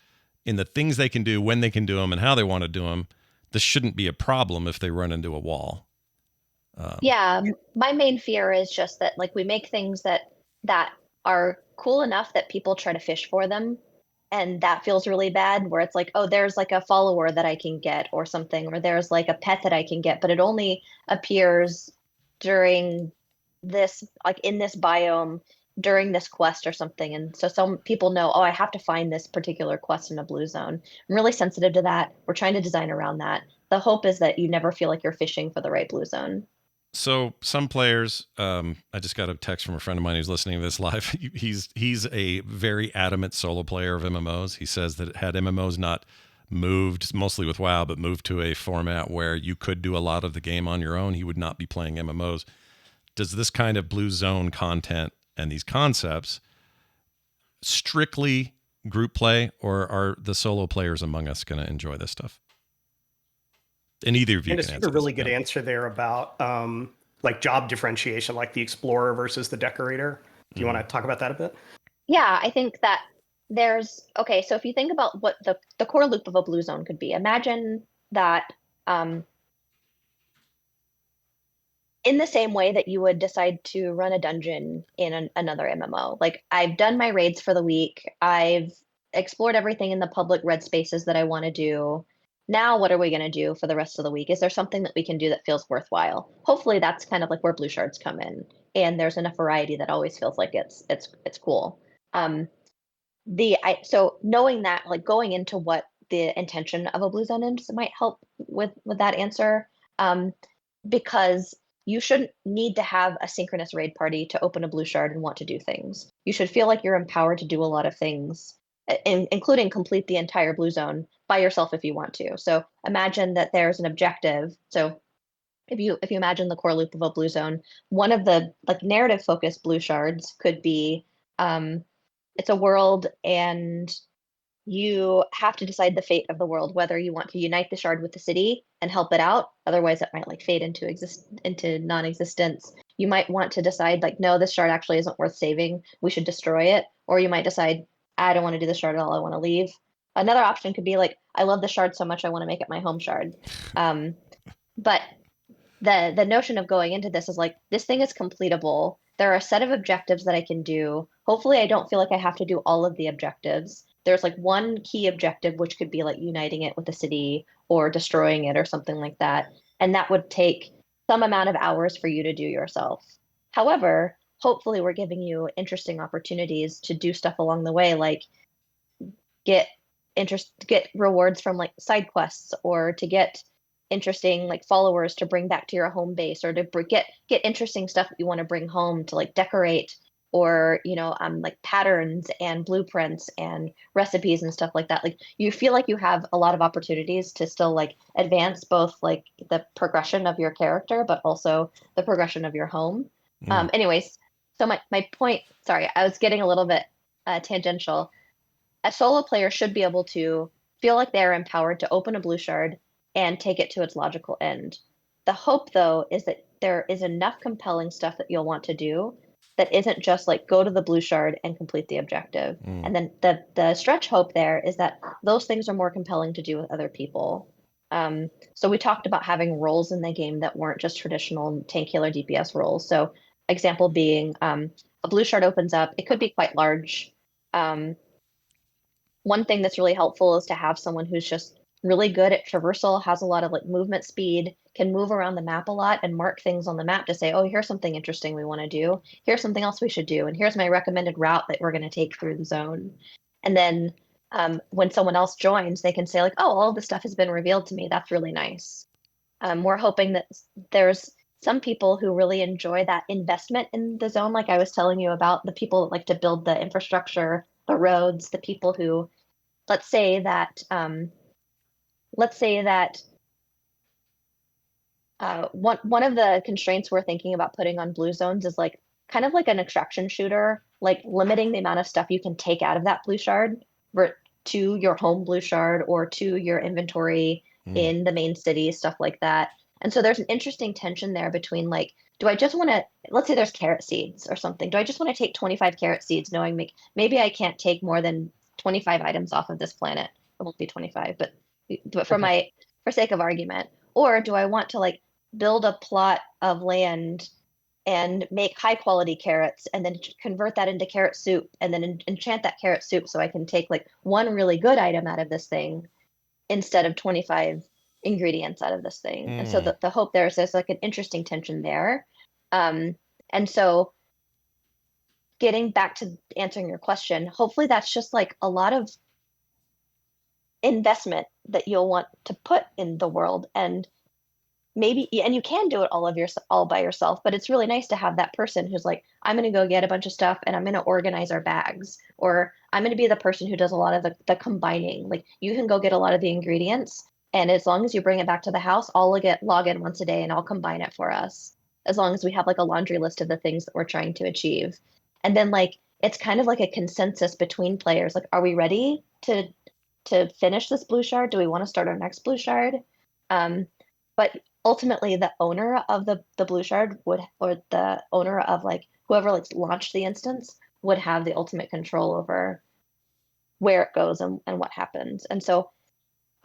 in the things they can do, when they can do them, and how they want to do them, this shouldn't be a problem if they run into a wall. Yeah, my main fear is just that like we make things that are cool enough that people try to fish for them, and that feels really bad where it's like, oh, there's like a follower that I can get or something, or there's like a pet that I can get, but it only appears during this like in this biome during this quest or something. And so some people know, oh, I have to find this particular quest in a blue zone. I'm really sensitive to that. We're trying to design around that. The hope is that you never feel like you're fishing for the right blue zone. So some players, I just got a text from a friend of mine who's listening to this live. He's a very adamant solo player of MMOs. He says that had MMOs not moved, mostly with WoW, but moved to a format where you could do a lot of the game on your own, he would not be playing MMOs. Does this kind of blue zone content and these concepts strictly group play, or are the solo players among us going to enjoy this stuff? And either of you And can it's answer a really this. good answer there about like job differentiation, like the explorer versus the decorator. Do you want to talk about that a bit? Yeah, I think that there's okay, so if you think about what the core loop of a blue zone could be, imagine that in the same way that you would decide to run a dungeon in another MMO. Like I've done my raids for the week. I've explored everything in the public red spaces that I want to do. Now what are we going to do for the rest of the week? Is there something that we can do that feels worthwhile? Hopefully that's kind of like where blue shards come in, and there's enough variety that always feels like it's cool. So knowing that, like going into what the intention of a blue zone is might help with that answer. Um, because you shouldn't need to have a synchronous raid party to open a blue shard and want to do things. You should feel like you're empowered to do a lot of things, including complete the entire blue zone by yourself if you want to. So imagine that there's an objective. So if you imagine the core loop of a blue zone, one of the like narrative focused blue shards could be it's a world and you have to decide the fate of the world, whether you want to unite the shard with the city and help it out. Otherwise, it might like fade into non-existence. You might want to decide like, no, this shard actually isn't worth saving. We should destroy it. Or you might decide, I don't want to do the shard at all. I want to leave. Another option could be like, I love the shard so much, I want to make it my home shard. But the notion of going into this is like, this thing is completable. There are a set of objectives that I can do. Hopefully, I don't feel like I have to do all of the objectives. There's like one key objective, which could be like uniting it with the city or destroying it or something like that. And that would take some amount of hours for you to do yourself. However, hopefully, we're giving you interesting opportunities to do stuff along the way, like get get rewards from like side quests or to get interesting like followers to bring back to your home base or to get interesting stuff that you want to bring home to like decorate or like patterns and blueprints and recipes and stuff like that. Like you feel like you have a lot of opportunities to still like advance both like the progression of your character but also the progression of your home. Anyways, so my point, sorry, I was getting a little bit tangential. A solo player should be able to feel like they are empowered to open a blue shard and take it to its logical end. The hope, though, is that there is enough compelling stuff that you'll want to do that isn't just like go to the blue shard and complete the objective. And then the stretch hope there is that those things are more compelling to do with other people. So we talked about having roles in the game that weren't just traditional tank healer DPS roles. So example being a blue shard opens up. It could be quite large. One thing that's really helpful is to have someone who's just really good at traversal, has a lot of like movement speed, can move around the map a lot and mark things on the map to say, oh, here's something interesting we want to do. Here's something else we should do. And here's my recommended route that we're going to take through the zone. And then when someone else joins, they can say like, oh, all this stuff has been revealed to me. That's really nice. We're hoping that there's some people who really enjoy that investment in the zone, like I was telling you about, the people that like to build the infrastructure, the roads, the people who, let's say that one of the constraints we're thinking about putting on blue zones is like kind of like an extraction shooter, like limiting the amount of stuff you can take out of that blue shard to your home blue shard or to your inventory in the main city, stuff like that. And so there's an interesting tension there between like, do I just want to, let's say there's carrot seeds or something. Do I just want to take 25 carrot seeds knowing maybe I can't take more than 25 items off of this planet? It won't be 25, but for sake of argument. Or do I want to like build a plot of land and make high quality carrots and then convert that into carrot soup and then enchant that carrot soup so I can take like one really good item out of this thing instead of 25 ingredients out of this thing. And so the hope there is there's like an interesting tension there. And so getting back to answering your question, hopefully that's just like a lot of investment that you'll want to put in the world and you can do it all by yourself, but it's really nice to have that person who's like, I'm going to go get a bunch of stuff and I'm going to organize our bags, or I'm going to be the person who does a lot of the combining. Like you can go get a lot of the ingredients, and as long as you bring it back to the house, I'll log in once a day and I'll combine it for us, as long as we have like a laundry list of the things that we're trying to achieve. And then like it's kind of like a consensus between players, like, are we ready to finish this blue shard? Do we want to start our next blue shard? But ultimately the owner of the blue shard or the owner of like whoever like launched the instance would have the ultimate control over where it goes and what happens. And so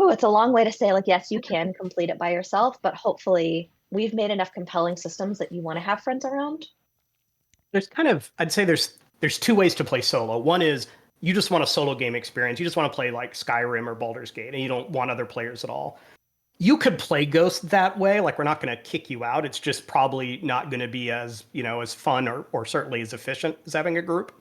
it's a long way to say like, yes, you can complete it by yourself, but hopefully we've made enough compelling systems that you want to have friends around. I'd say there's two ways to play solo. One is you just want a solo game experience. You just want to play like Skyrim or Baldur's Gate, and you don't want other players at all. You could play Ghost that way. Like, we're not going to kick you out. It's just probably not going to be as, as fun or certainly as efficient as having a group.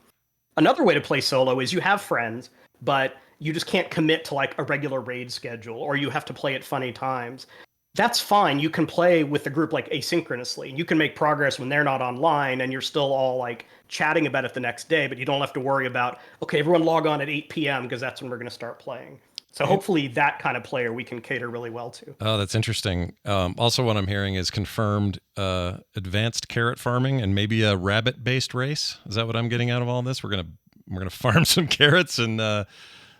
Another way to play solo is you have friends, but you just can't commit to like a regular raid schedule, or you have to play at funny times. That's fine. You can play with the group like asynchronously. You can make progress when they're not online and you're still all like chatting about it the next day, but you don't have to worry about, okay, everyone log on at 8 p.m. because that's when we're going to start playing. So hopefully that kind of player we can cater really well to. Oh, that's interesting. Also, what I'm hearing is confirmed advanced carrot farming and maybe a rabbit-based race. Is that what I'm getting out of all this? We're gonna farm some carrots, and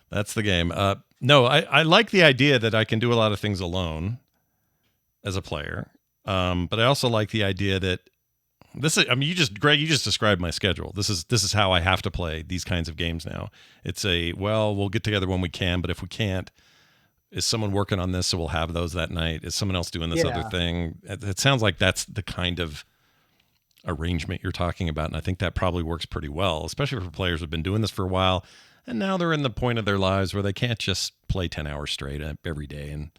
that's the game. No, I like the idea that I can do a lot of things alone as a player, but I also like the idea that this is. I mean, Greg, you just described my schedule. This is how I have to play these kinds of games now. It's we'll get together when we can, but if we can't, is someone working on this, so we'll have those that night? Is someone else doing this other thing? It sounds like that's the kind of arrangement you're talking about, and I think that probably works pretty well, especially for players who've been doing this for a while, and now they're in the point of their lives where they can't just play 10 hours straight every day, and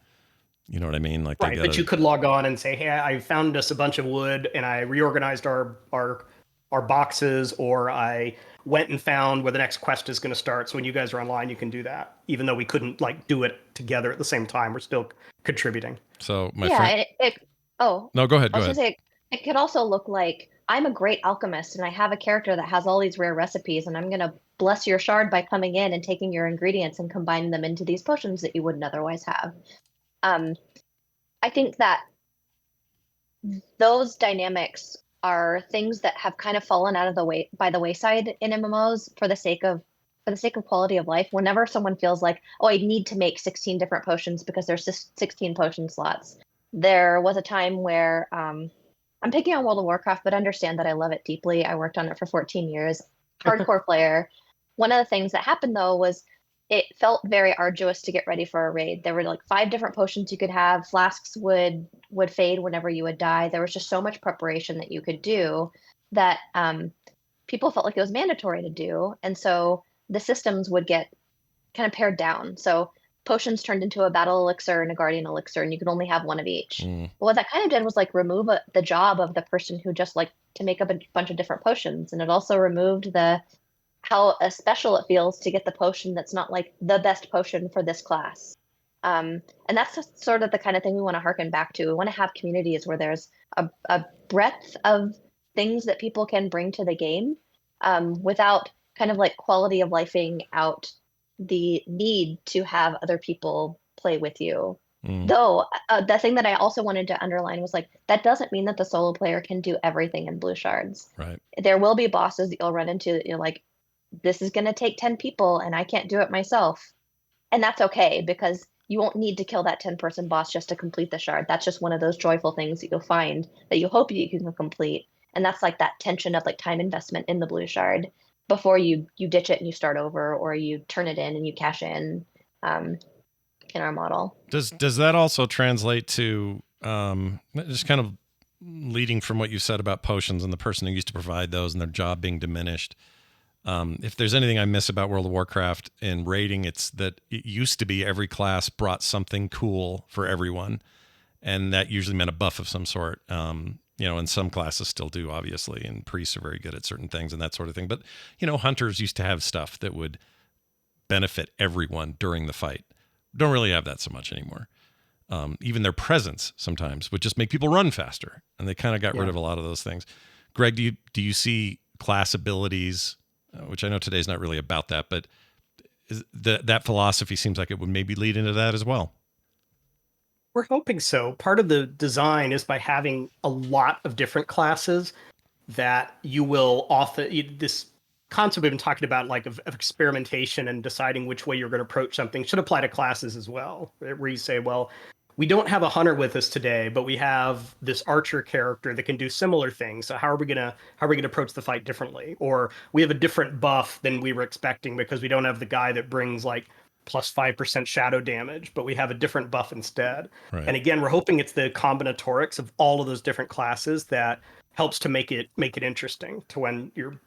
you know what I mean? Like, right, but you could log on and say, hey, I found us a bunch of wood and I reorganized our boxes, or I went and found where the next quest is going to start. So when you guys are online, you can do that. Even though we couldn't like do it together at the same time, we're still contributing. So my friend... No, go ahead. I was gonna say, it could also look like, I'm a great alchemist and I have a character that has all these rare recipes, and I'm going to bless your shard by coming in and taking your ingredients and combining them into these potions that you wouldn't otherwise have. I think that those dynamics are things that have kind of fallen out of the wayside in MMOs for the sake of quality of life. Whenever someone feels like, oh, I need to make 16 different potions because there's 16 potion slots. There was a time where I'm picking on World of Warcraft, but understand that I love it deeply. I worked on it for 14 years, hardcore player. One of the things that happened though was it felt very arduous to get ready for a raid. There were like 5 different potions you could have. Flasks would fade whenever you would die. There was just so much preparation that you could do that people felt like it was mandatory to do. And so the systems would get kind of pared down. So potions turned into a battle elixir and a guardian elixir, and you could only have one of each. But what that kind of did was like remove the job of the person who just like to make up a bunch of different potions. And it also removed how special it feels to get the potion that's not like the best potion for this class. And that's just sort of the kind of thing we want to harken back to. We want to have communities where there's a breadth of things that people can bring to the game without kind of like quality of lifing out the need to have other people play with you. Though the thing that I also wanted to underline was like, that doesn't mean that the solo player can do everything in blue shards. Right. There will be bosses that you'll run into that you're like, this is going to take 10 people and I can't do it myself. And that's okay, because you won't need to kill that 10-person boss just to complete the shard. That's just one of those joyful things that you'll find that you hope you can complete. And that's like that tension of like time investment in the blue shard before you ditch it and you start over, or you turn it in and you cash in our model. Does that also translate to just kind of leading from what you said about potions and the person who used to provide those and their job being diminished? If there's anything I miss about World of Warcraft in raiding, it's that it used to be every class brought something cool for everyone, and that usually meant a buff of some sort. And some classes still do, obviously, and priests are very good at certain things and that sort of thing. But, hunters used to have stuff that would benefit everyone during the fight. Don't really have that so much anymore. Even their presence sometimes would just make people run faster, and they kind of got rid of a lot of those things. Greg, do you see class abilities, which I know today's not really about that, but that philosophy seems like it would maybe lead into that as well? We're hoping so. Part of the design is by having a lot of different classes that you will this concept we've been talking about, like of experimentation and deciding which way you're going to approach something, should apply to classes as well, where you say, well, we don't have a hunter with us today, but we have this archer character that can do similar things. So how are we gonna approach the fight differently? Or we have a different buff than we were expecting because we don't have the guy that brings like plus 5% shadow damage, but we have a different buff instead. Right. And again, we're hoping it's the combinatorics of all of those different classes that helps to make it interesting to when you're.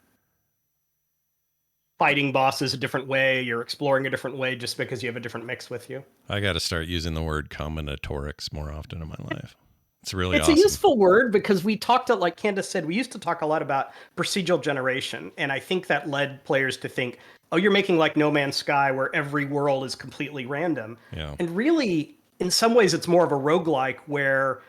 fighting bosses a different way, you're exploring a different way just because you have a different mix with you. I got to start using the word combinatorics more often in my life. It's really It's awesome. a useful word because we talked, like Candace said, we used to talk a lot about procedural generation. And I think that led players to think, oh, you're making like No Man's Sky where every world is completely random. Yeah. And really, in some ways, it's more of a roguelike where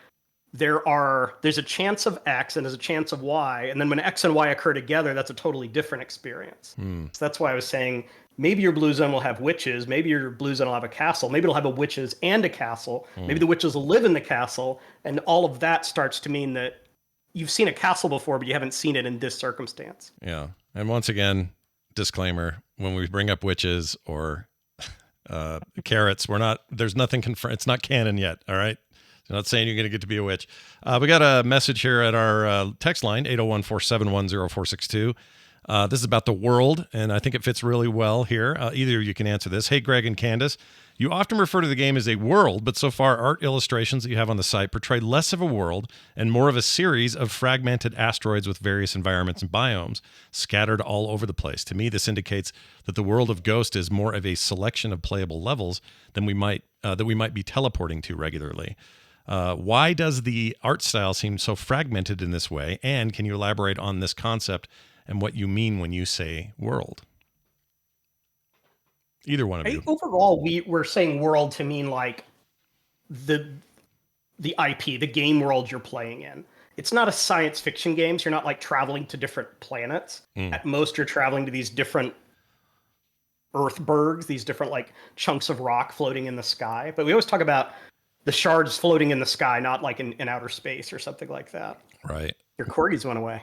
there's a chance of X and there's a chance of Y. And then when X and Y occur together, that's a totally different experience. So that's why I was saying maybe your blue zone will have witches. Maybe your blue zone will have a castle. Maybe it'll have a witches and a castle. Maybe the witches will live in the castle. And all of that starts to mean that you've seen a castle before, but you haven't seen it in this circumstance. Yeah. And once again, disclaimer, when we bring up witches or carrots, there's nothing confirmed. It's not canon yet. All right. I'm not saying you're going to get to be a witch. We got a message here at our text line, 801-471-0462. This is about the world, and I think it fits really well here. Either of you can answer this. Hey, Greg and Candace, you often refer to the game as a world, but so far art illustrations that you have on the site portray less of a world and more of a series of fragmented asteroids with various environments and biomes scattered all over the place. To me, this indicates that the world of Ghost is more of a selection of playable levels than we might be teleporting to regularly. Why does the art style seem so fragmented in this way? And can you elaborate on this concept and what you mean when you say world? Either one of you. Overall, we're saying world to mean like the IP, the game world you're playing in. It's not a science fiction game, so you're not like traveling to different planets. At most, you're traveling to these different Earthbergs, these different like chunks of rock floating in the sky. But we always talk about the shards floating in the sky, not like in outer space or something like that. Right. Your corgis went away.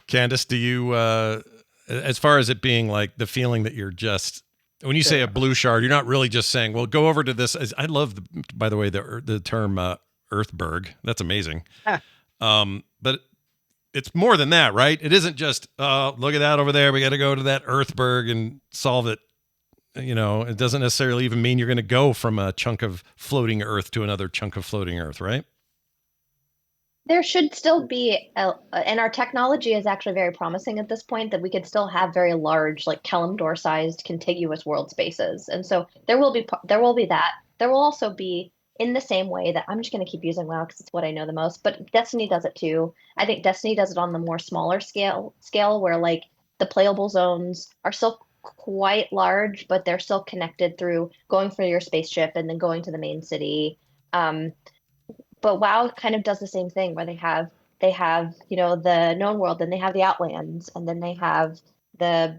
Candace, do you, as far as it being like the feeling that you're just, when you say a blue shard, you're not really just saying, well, go over to this. I love, by the way, the term Earthberg. That's amazing. But it's more than that, right? It isn't just, look at that over there. We got to go to that Earthberg and solve it. You know, it doesn't necessarily even mean you're going to go from a chunk of floating Earth to another chunk of floating Earth, right? There should still be, and our technology is actually very promising at this point that we could still have very large, like Kalimdor-sized contiguous world spaces. And so there will be that. There will also be, in the same way that I'm just going to keep using WoW because it's what I know the most, but Destiny does it too. I think Destiny does it on the more smaller scale where like the playable zones are still quite large, but they're still connected through going for your spaceship and then going to the main city. But WoW kind of does the same thing where they have the known world, then they have the Outlands, and then they have the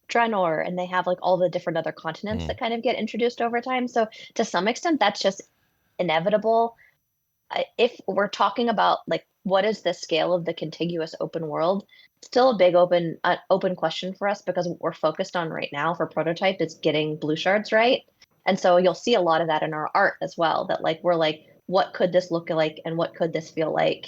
Draenor, and they have like all the different other continents that kind of get introduced over time. So to some extent, that's just inevitable. If we're talking about like what is the scale of the contiguous open world, still a big open question for us because what we're focused on right now for prototype is getting blue shards right. And so you'll see a lot of that in our art as well, that like we're like, what could this look like and what could this feel like?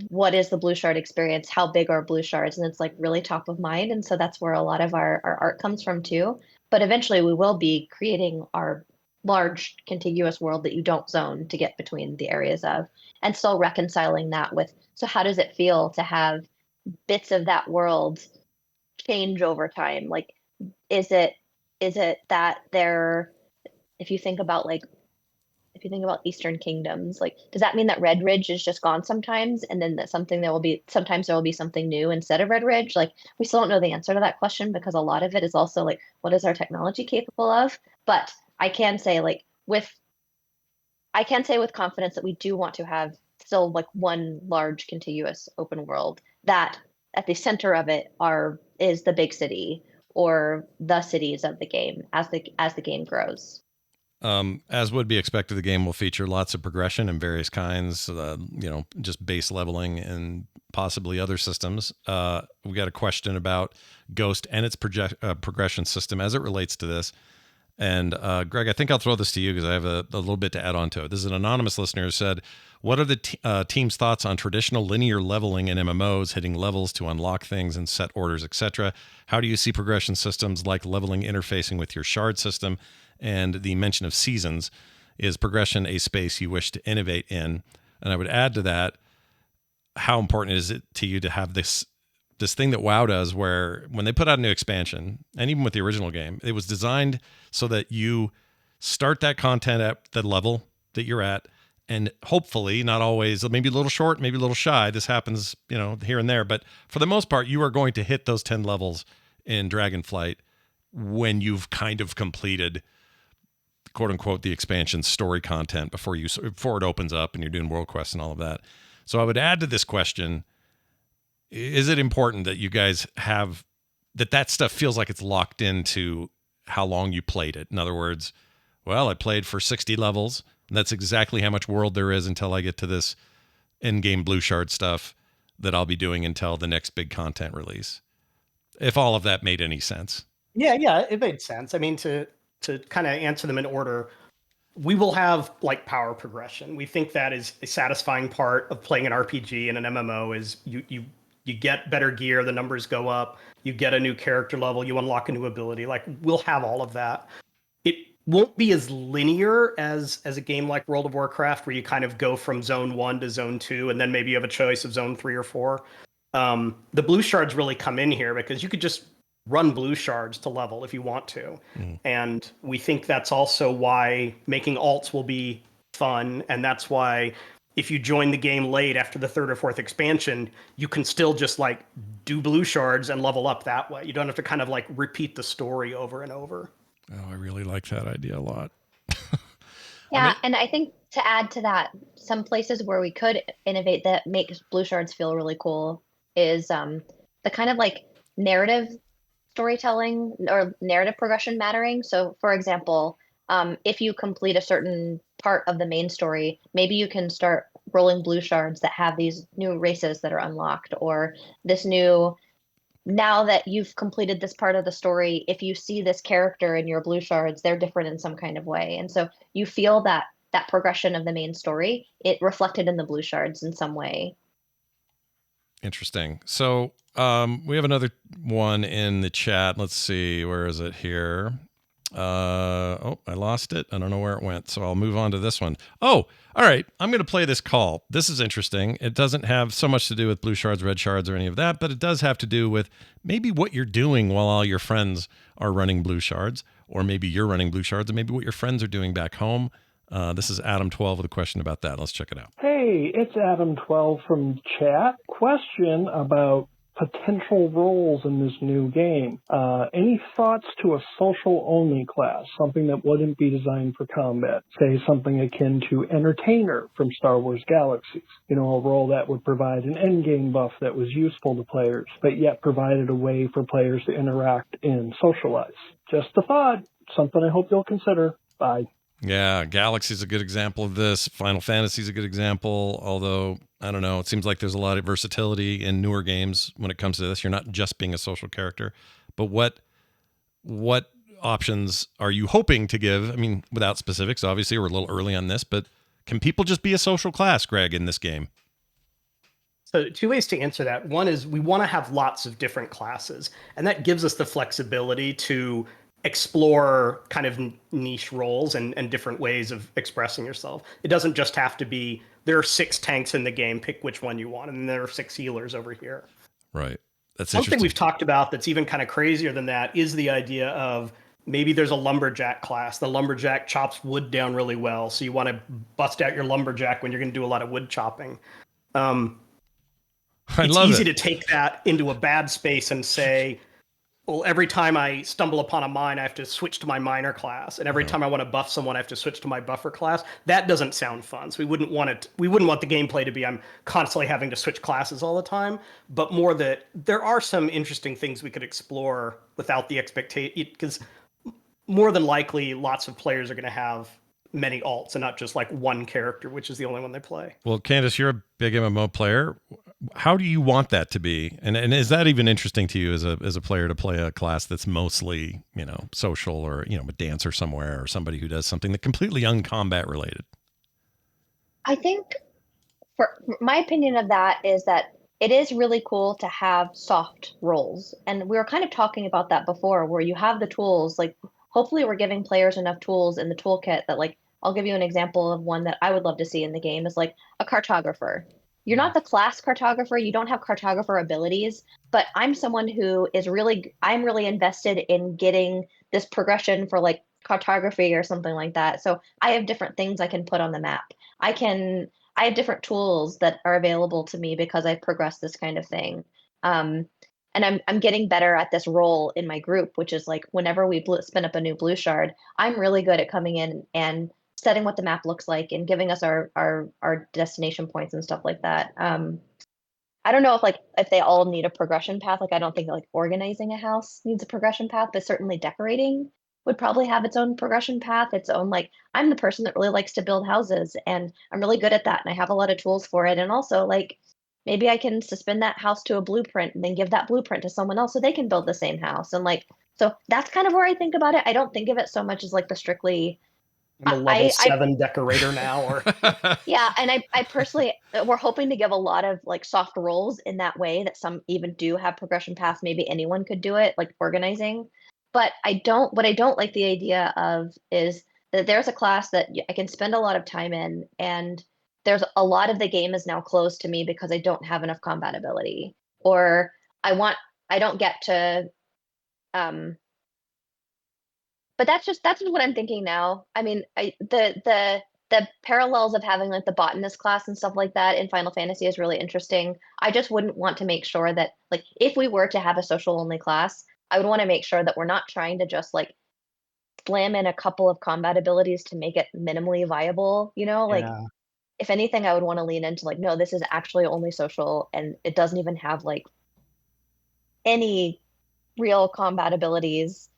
What is the blue shard experience? How big are blue shards? And it's like really top of mind. And so that's where a lot of our art comes from too. But eventually we will be creating our large contiguous world that you don't zone to get between the areas of, and still reconciling that with, so how does it feel to have bits of that world change over time? Like, is it that they're, if you think about Eastern kingdoms, like, does that mean that Red Ridge is just gone sometimes, and then that sometimes there will be something new instead of Red Ridge? Like, we still don't know the answer to that question because a lot of it is also like, what is our technology capable of? But I can say with confidence that we do want to have still like one large contiguous open world that at the center of it is the big city or the cities of the game as the game grows. As would be expected, the game will feature lots of progression in various kinds, just base leveling and possibly other systems. We got a question about Ghost and its progression system as it relates to this. And Greg, I think I'll throw this to you because I have a little bit to add on to it. This is an anonymous listener who said, what are the team's thoughts on traditional linear leveling in MMOs, hitting levels to unlock things and set orders, etc.? How do you see progression systems like leveling interfacing with your shard system? And the mention of seasons, is progression a space you wish to innovate in? And I would add to that, how important is it to you to have this thing that WoW does, where when they put out a new expansion, and even with the original game, it was designed so that you start that content at the level that you're at, and hopefully, not always, maybe a little short, maybe a little shy. This happens, here and there, but for the most part, you are going to hit those 10 levels in Dragonflight when you've kind of completed, quote unquote, the expansion story content before it opens up and you're doing world quests and all of that. So I would add to this question: is it important that you guys have that stuff feels like it's locked into how long you played it? In other words, well, I played for 60 levels, and that's exactly how much world there is until I get to this in-game blue shard stuff that I'll be doing until the next big content release. If all of that made any sense. Yeah, it made sense. I mean, to kind of answer them in order, we will have like power progression. We think that is a satisfying part of playing an RPG and an MMO is you get better gear, the numbers go up, you get a new character level, you unlock a new ability. Like, we'll have all of that. It won't be as linear as a game like World of Warcraft, where you kind of go from zone 1 to zone 2, and then maybe you have a choice of zone 3 or 4. The blue shards really come in here because you could just run blue shards to level if you want to. And we think that's also why making alts will be fun. And that's why if you join the game late after the third or fourth expansion, you can still just like do blue shards and level up that way. You don't have to kind of like repeat the story over and over. Oh, I really like that idea a lot. Yeah, and I think to add to that, some places where we could innovate that make blue shards feel really cool is the kind of like narrative storytelling or narrative progression mattering. So, for example, if you complete a certain part of the main story, maybe you can start rolling blue shards that have these new races that are unlocked, or this new. Now that you've completed this part of the story, if you see this character in your blue shards, they're different in some kind of way, and so you feel that progression of the main story, it reflected in the blue shards in some way. Interesting. So we have another one in the chat. Let's see. Where is it here? I lost it. I don't know where it went. So I'll move on to this one. Oh, all right. I'm going to play this call. This is interesting. It doesn't have so much to do with blue shards, red shards, or any of that, but it does have to do with maybe what you're doing while all your friends are running blue shards, or maybe you're running blue shards, and maybe what your friends are doing back home. This is Adam12 with a question about that. Let's check it out. Hey, it's Adam12 from chat. Question about potential roles in this new game. Any thoughts to a social-only class, something that wouldn't be designed for combat? Say something akin to Entertainer from Star Wars Galaxies. A role that would provide an endgame buff that was useful to players, but yet provided a way for players to interact and socialize. Just a thought. Something I hope you'll consider. Bye. Yeah, Galaxy is a good example of this. Final Fantasy is a good example, although, I don't know, it seems like there's a lot of versatility in newer games when it comes to this. You're not just being a social character. But what options are you hoping to give? I mean, without specifics, obviously, we're a little early on this, but can people just be a social class, Greg, in this game? So 2 ways to answer that. One is we want to have lots of different classes, and that gives us the flexibility to explore kind of niche roles and different ways of expressing yourself. It doesn't just have to be, there are 6 tanks in the game, pick which one you want, and there are 6 healers over here. Right. That's One thing we've talked about that's even kind of crazier than that is the idea of maybe there's a lumberjack class. The lumberjack chops wood down really well, so you want to bust out your lumberjack when you're going to do a lot of wood chopping. It's easy to take that into a bad space and say, well, every time I stumble upon a mine, I have to switch to my miner class, and every time I want to buff someone, I have to switch to my buffer class. That doesn't sound fun. So we wouldn't want the gameplay to be I'm constantly having to switch classes all the time, but more that there are some interesting things we could explore without the expectation, because more than likely, lots of players are going to have many alts and not just like one character, which is the only one they play. Well, Candace, you're a big MMO player. How do you want that to be? And is that even interesting to you as a player to play a class that's mostly, social, or, a dancer somewhere, or somebody who does something that completely uncombat related? I think for my opinion of that is that it is really cool to have soft roles. And we were kind of talking about that before, where you have the tools, like hopefully we're giving players enough tools in the toolkit that, like, I'll give you an example of one that I would love to see in the game is like a cartographer. you're not the class cartographer, you don't have cartographer abilities, but I'm someone who is I'm really invested in getting this progression for like cartography or something like that. So I have different things I can put on the map. I can, I have different tools that are available to me because I've progressed this kind of thing. Um, and I'm getting better at this role in my group, which is like whenever we spin up a new blue shard, I'm really good at coming in and setting what the map looks like and giving us our destination points and stuff like that. I don't know if like if they all need a progression path. Like I don't think like organizing a house needs a progression path, but certainly decorating would probably have its own progression path, its own like I'm the person that really likes to build houses and I'm really good at that and I have a lot of tools for it. And also like maybe I can suspend that house to a blueprint and then give that blueprint to someone else so they can build the same house. And like so that's kind of where I think about it. I don't think of it so much as like the strictly I'm a level I 7 decorator now, or yeah, and I personally we're hoping to give a lot of like soft roles in that way that some even do have progression paths. Maybe anyone could do it, like organizing. But what I don't like the idea of is that there's a class that I can spend a lot of time in, and there's a lot of the game is now closed to me because I don't have enough combat ability, or I want I don't get to um but that's just what I'm thinking now. I mean, the parallels of having like the botanist class and stuff like that in Final Fantasy is really interesting. I just wouldn't want to make sure that like if we were to have a social only class, I would want to make sure that we're not trying to just like slam in a couple of combat abilities to make it minimally viable, you know? Like yeah. if anything, I would want to lean into like, no, this is actually only social and it doesn't even have like any real combat abilities,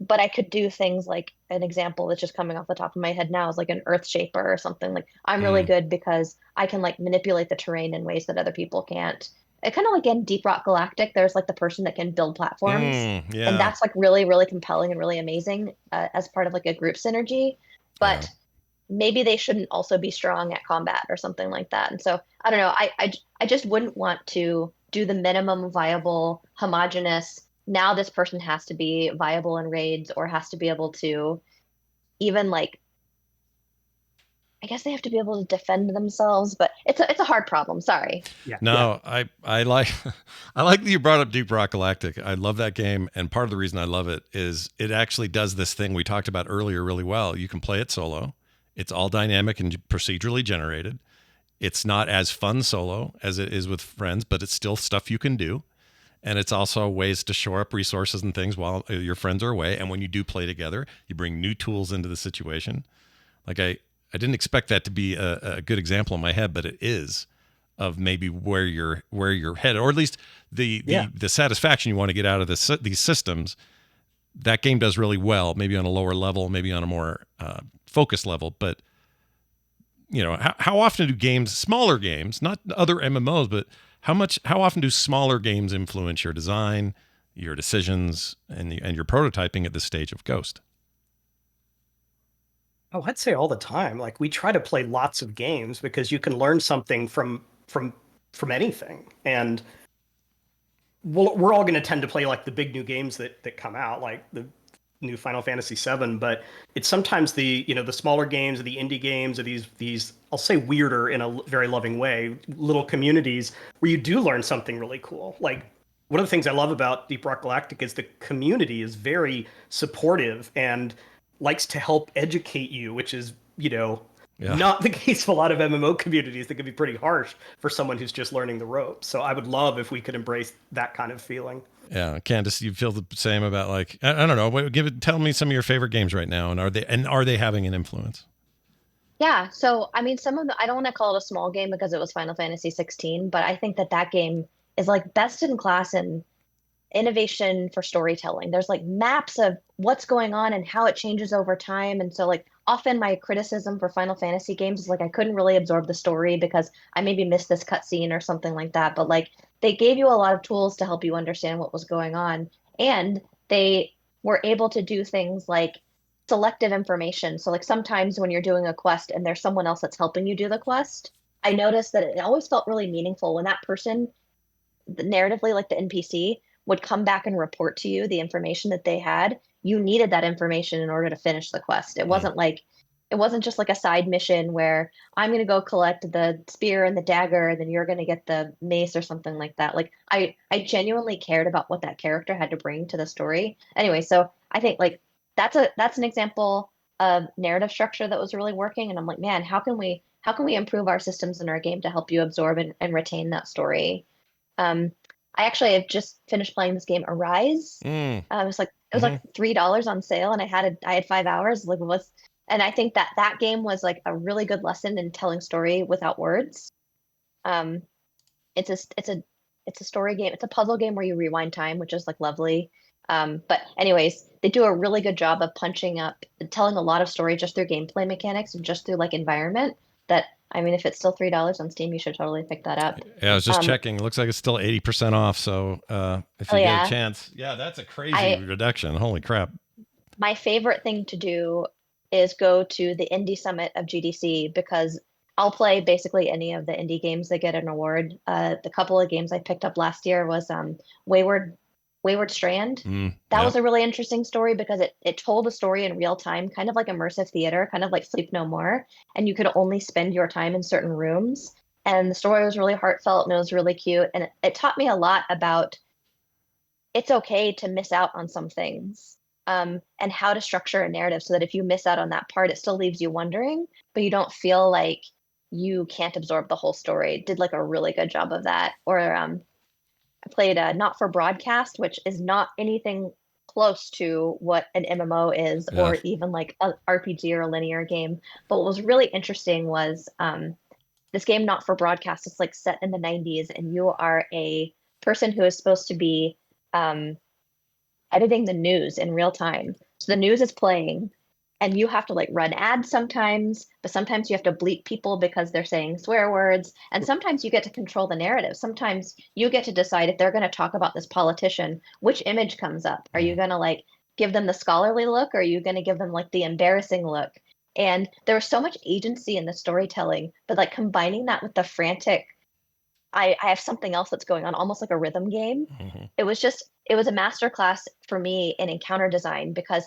but I could do things like an example that's just coming off the top of my head now is like an earth shaper or something. Like I'm really Mm, good because I can like manipulate the terrain in ways that other people can't. It kind of like in Deep Rock Galactic, there's like the person that can build platforms, and yeah. that's like really, really compelling and really amazing as part of like a group synergy. Yeah. But maybe they shouldn't also be strong at combat or something like that. And so I don't know. I just wouldn't want to do the minimum viable, homogenous. Now this person has to be viable in raids or has to be able to even like I guess they have to be able to defend themselves, but it's a hard problem. Sorry. Yeah. No, I like I like that you brought up Deep Rock Galactic. I love that game, and part of the reason I love it is it actually does this thing we talked about earlier really well. You can play it solo. It's all dynamic and procedurally generated. It's not as fun solo as it is with friends, but it's still stuff you can do. And it's also ways to shore up resources and things while your friends are away. And when you do play together, you bring new tools into the situation. Like I didn't expect that to be a good example in my head, but it is of maybe where you're headed, or at least the satisfaction you want to get out of these systems. That game does really well, maybe on a lower level, maybe on a more focused level. But you know, how often do games, smaller games, not other MMOs, but how often do smaller games influence your design, your decisions, and your prototyping at this stage of Ghost? Oh, I'd say all the time. Like we try to play lots of games because you can learn something from anything. And we're all going to tend to play like the big new games that come out, like the new Final Fantasy VII. But it's sometimes the smaller games or the indie games or these I'll say weirder in a very loving way little communities where you do learn something really cool. Like one of the things I love about Deep Rock Galactic is the community is very supportive and likes to help educate you, which is, Yeah. not the case with a lot of MMO communities that can be pretty harsh for someone who's just learning the ropes. So I would love if we could embrace that kind of feeling. Yeah, Candace, you feel the same about like I don't know. Tell me some of your favorite games right now, and are they having an influence? Yeah, so I mean, some of the I don't want to call it a small game because it was Final Fantasy 16, but I think that that game is like best in class in innovation for storytelling. There's like maps of what's going on and how it changes over time. And so like often my criticism for Final Fantasy games is like I couldn't really absorb the story because I maybe missed this cutscene or something like that. But like they gave you a lot of tools to help you understand what was going on. And they were able to do things like selective information. So like sometimes when you're doing a quest and there's someone else that's helping you do the quest, I noticed that it always felt really meaningful when that person narratively, like the NPC, would come back and report to you the information that they had. You needed that information in order to finish the quest. It Mm. wasn't like it wasn't just like a side mission where I'm going to go collect the spear and the dagger, and then you're going to get the mace or something like that. Like I genuinely cared about what that character had to bring to the story. Anyway, so I think like that's an example of narrative structure that was really working. And I'm like, man, how can we improve our systems in our game to help you absorb and retain that story? Um, I actually have just finished playing this game, Arise. It was like $3 on sale, and I had 5 hours. Like what's and I think that game was like a really good lesson in telling story without words. Um, it's a story game. It's a puzzle game where you rewind time, which is like lovely. But anyways, they do a really good job of punching up, telling a lot of story just through gameplay mechanics and just through like environment. That I mean, if it's still $3 on Steam, you should totally pick that up. Yeah, I was just checking. It looks like it's still 80% off. So if you get a chance, yeah, that's a crazy reduction. Holy crap. My favorite thing to do is go to the indie summit of GDC because I'll play basically any of the indie games that get an award. The couple of games I picked up last year was Wayward Strand. That was a really interesting story because it told a story in real time, kind of like immersive theater, kind of like Sleep No More, and you could only spend your time in certain rooms. And the story was really heartfelt and it was really cute. And it taught me a lot about it's okay to miss out on some things, and how to structure a narrative so that if you miss out on that part, it still leaves you wondering, but you don't feel like you can't absorb the whole story. It did like a really good job of that. Or I played Not for Broadcast, which is not anything close to what an MMO is, or even like an RPG or a linear game. But what was really interesting was this game, Not for Broadcast, is like set in the 90s, and you are a person who is supposed to be editing the news in real time. So the news is playing, and you have to like run ads sometimes, but sometimes you have to bleep people because they're saying swear words. And sometimes you get to control the narrative. Sometimes you get to decide if they're going to talk about this politician, which image comes up. Are you going to like give them the scholarly look, or are you going to give them like the embarrassing look? And there was so much agency in the storytelling, but like combining that with the frantic, I have something else that's going on, almost like a rhythm game. It was a masterclass for me in encounter design because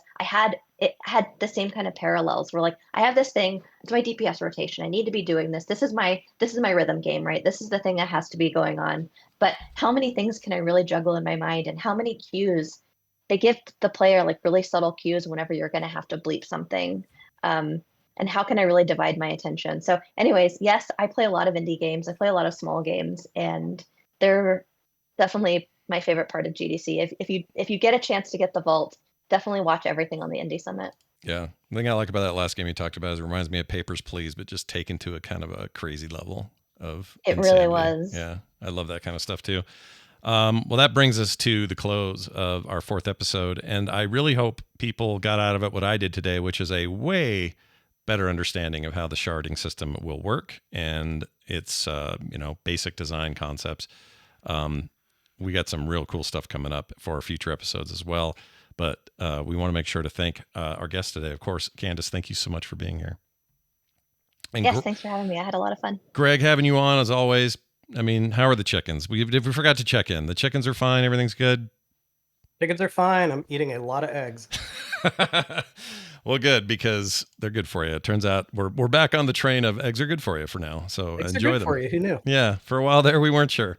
it had the same kind of parallels where like I have this thing, it's my DPS rotation. I need to be doing this. This is my rhythm game, right? This is the thing that has to be going on. But how many things can I really juggle in my mind, and how many cues they give the player, like really subtle cues whenever you're going to have to bleep something. And how can I really divide my attention? So anyways, yes, I play a lot of indie games. I play a lot of small games, and they're definitely my favorite part of GDC. If you get a chance to get the vault, definitely watch everything on the Indie Summit. Yeah. The thing I like about that last game you talked about is it reminds me of Papers, Please, but just taken to a kind of a crazy level of insanity. Really was. Yeah. I love that kind of stuff too. Well, that brings us to the close of our 4th episode. And I really hope people got out of it what I did today, which is a way better understanding of how the sharding system will work and its, basic design concepts. We got some real cool stuff coming up for our future episodes as well. But we want to make sure to thank our guest today. Of course, Candace, thank you so much for being here. And yes, thanks for having me. I had a lot of fun. Greg, having you on as always. I mean, how are the chickens? We forgot to check in. The chickens are fine. Everything's good. Chickens are fine. I'm eating a lot of eggs. Well, good, because they're good for you. It turns out we're back on the train of eggs are good for you for now. So eggs enjoy are good them. For you. Who knew? Yeah, for a while there we weren't sure.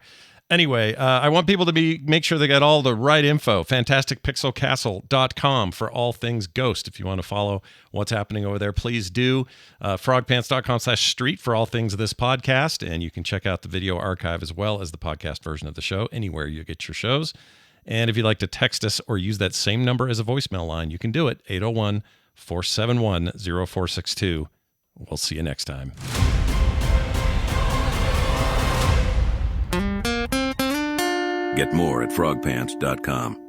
Anyway, I want people to make sure they get all the right info. FantasticPixelCastle.com for all things Ghost. If you want to follow what's happening over there, please do. Frogpants.com/street for all things of this podcast. And you can check out the video archive as well as the podcast version of the show anywhere you get your shows. And if you'd like to text us or use that same number as a voicemail line, you can do it. 801-471-0462. We'll see you next time. Get more at frogpants.com.